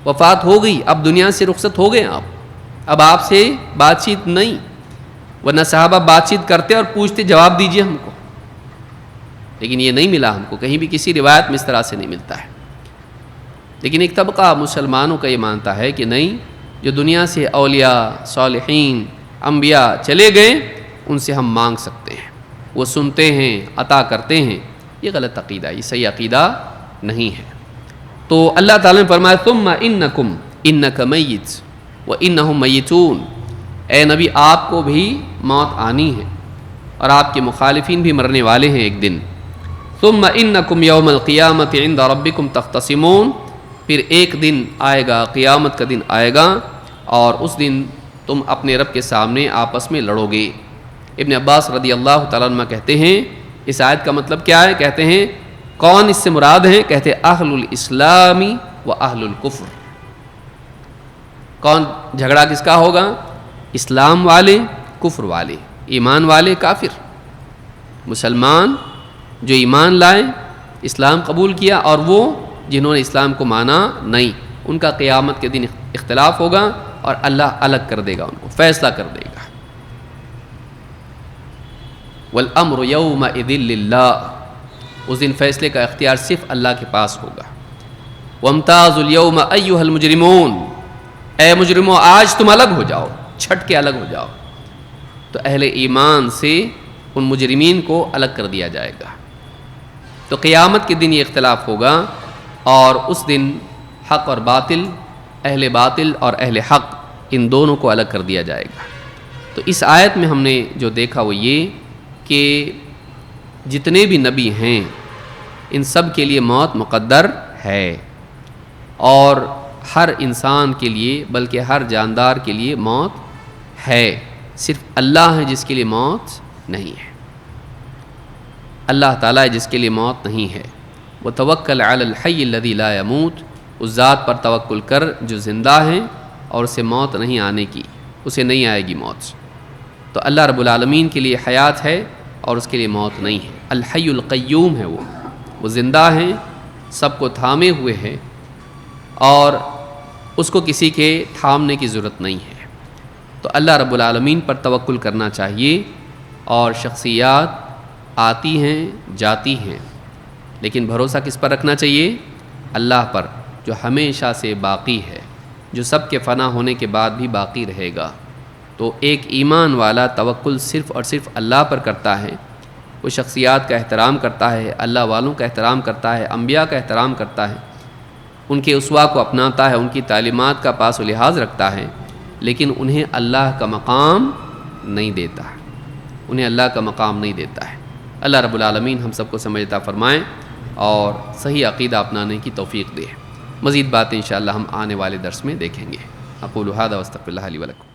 وفات ہو گئی، اب دنیا سے رخصت ہو گئے اب آپ سے بات چیت نہیں، ورنہ صحابہ بات چیت کرتے اور پوچھتے جواب دیجئے ہم کو، لیکن یہ نہیں ملا ہم کو، کہیں بھی کسی روایت میں اس طرح سے نہیں ملتا ہے۔ لیکن ایک طبقہ مسلمانوں کا یہ مانتا ہے کہ نہیں، جو دنیا سے اولیاء، صالحین، انبیاء چلے گئے، ان سے ہم مانگ سکتے ہیں، وہ سنتے ہیں، عطا کرتے ہیں۔ یہ غلط عقیدہ ہے، یہ صحیح عقیدہ نہیں ہے۔ تو اللہ تعالیٰ نے فرمایا ثم انکم انک میت وانہم میتون، اے نبی آپ کو بھی موت آنی ہے اور آپ کے مخالفین بھی مرنے والے ہیں ایک دن۔ ثم انکم یوم القیامت عند ربکم تختصمون، پھر ایک دن آئے گا، قیامت کا دن آئے گا اور اس دن تم اپنے رب کے سامنے آپس میں لڑو گے۔ ابن عباس رضی اللہ تعالیٰ عنہ کہتے ہیں اس آیت کا مطلب کیا ہے؟ کہتے ہیں کون اس سے مراد ہیں؟ کہتے ہیں اہل الاسلام و اہل الکفر۔ کون جھگڑا کس کا ہوگا؟ اسلام والے، کفر والے، ایمان والے، کافر۔ مسلمان جو ایمان لائے، اسلام قبول کیا، اور وہ جنہوں نے اسلام کو مانا نہیں، ان کا قیامت کے دن اختلاف ہوگا اور اللہ الگ کر دے گا، ان کو فیصلہ کر دے گا۔ والامر یومئذ للہ، اس دن فیصلے کا اختیار صرف اللہ کے پاس ہوگا۔ وامتازوا اليوم ایھا المجرمون، اے مجرموں آج تم الگ ہو جاؤ، چھٹ کے الگ ہو جاؤ۔ تو اہل ایمان سے ان مجرمین کو الگ کر دیا جائے گا۔ تو قیامت کے دن یہ اختلاف ہوگا اور اس دن حق اور باطل، اہل باطل اور اہل حق، ان دونوں کو الگ کر دیا جائے گا۔ تو اس آیت میں ہم نے جو دیکھا وہ یہ کہ جتنے بھی نبی ہیں ان سب کے لیے موت مقدر ہے، اور ہر انسان کے لیے، بلکہ ہر جاندار کے لیے موت ہے، صرف اللہ ہے جس کے لیے موت نہیں ہے، اللہ تعالیٰ ہے جس کے لیے موت نہیں ہے۔ وتوکل علی الحی الذی لا یموت، اس ذات پر توکل کر جو زندہ ہیں اور اسے موت نہیں آنے کی، اسے نہیں آئے گی موت۔ تو اللہ رب العالمین کے لیے حیات ہے اور اس کے لیے موت نہیں ہے۔ الحی القیوم ہے، وہ زندہ ہیں، سب کو تھامے ہوئے ہیں اور اس کو کسی کے تھامنے کی ضرورت نہیں ہے۔ تو اللہ رب العالمین پر توکل کرنا چاہیے، اور شخصیات آتی ہیں جاتی ہیں، لیکن بھروسہ کس پر رکھنا چاہیے؟ اللہ پر، جو ہمیشہ سے باقی ہے، جو سب کے فنا ہونے کے بعد بھی باقی رہے گا۔ تو ایک ایمان والا توکل صرف اور صرف اللہ پر کرتا ہے، وہ شخصیات کا احترام کرتا ہے، اللہ والوں کا احترام کرتا ہے، انبیاء کا احترام کرتا ہے، ان کے اسوا کو اپناتا ہے، ان کی تعلیمات کا پاس و لحاظ رکھتا ہے، لیکن انہیں اللہ کا مقام نہیں دیتا ہے، انہیں اللہ کا مقام نہیں دیتا ہے۔ اللہ رب العالمین ہم سب کو سمجھ عطا فرمائیں اور صحیح عقیدہ اپنانے کی توفیق دے۔ مزید باتیں انشاءاللہ ہم آنے والے درس میں دیکھیں گے۔ اقول ھذا واستغفر اللہ لی ولکم۔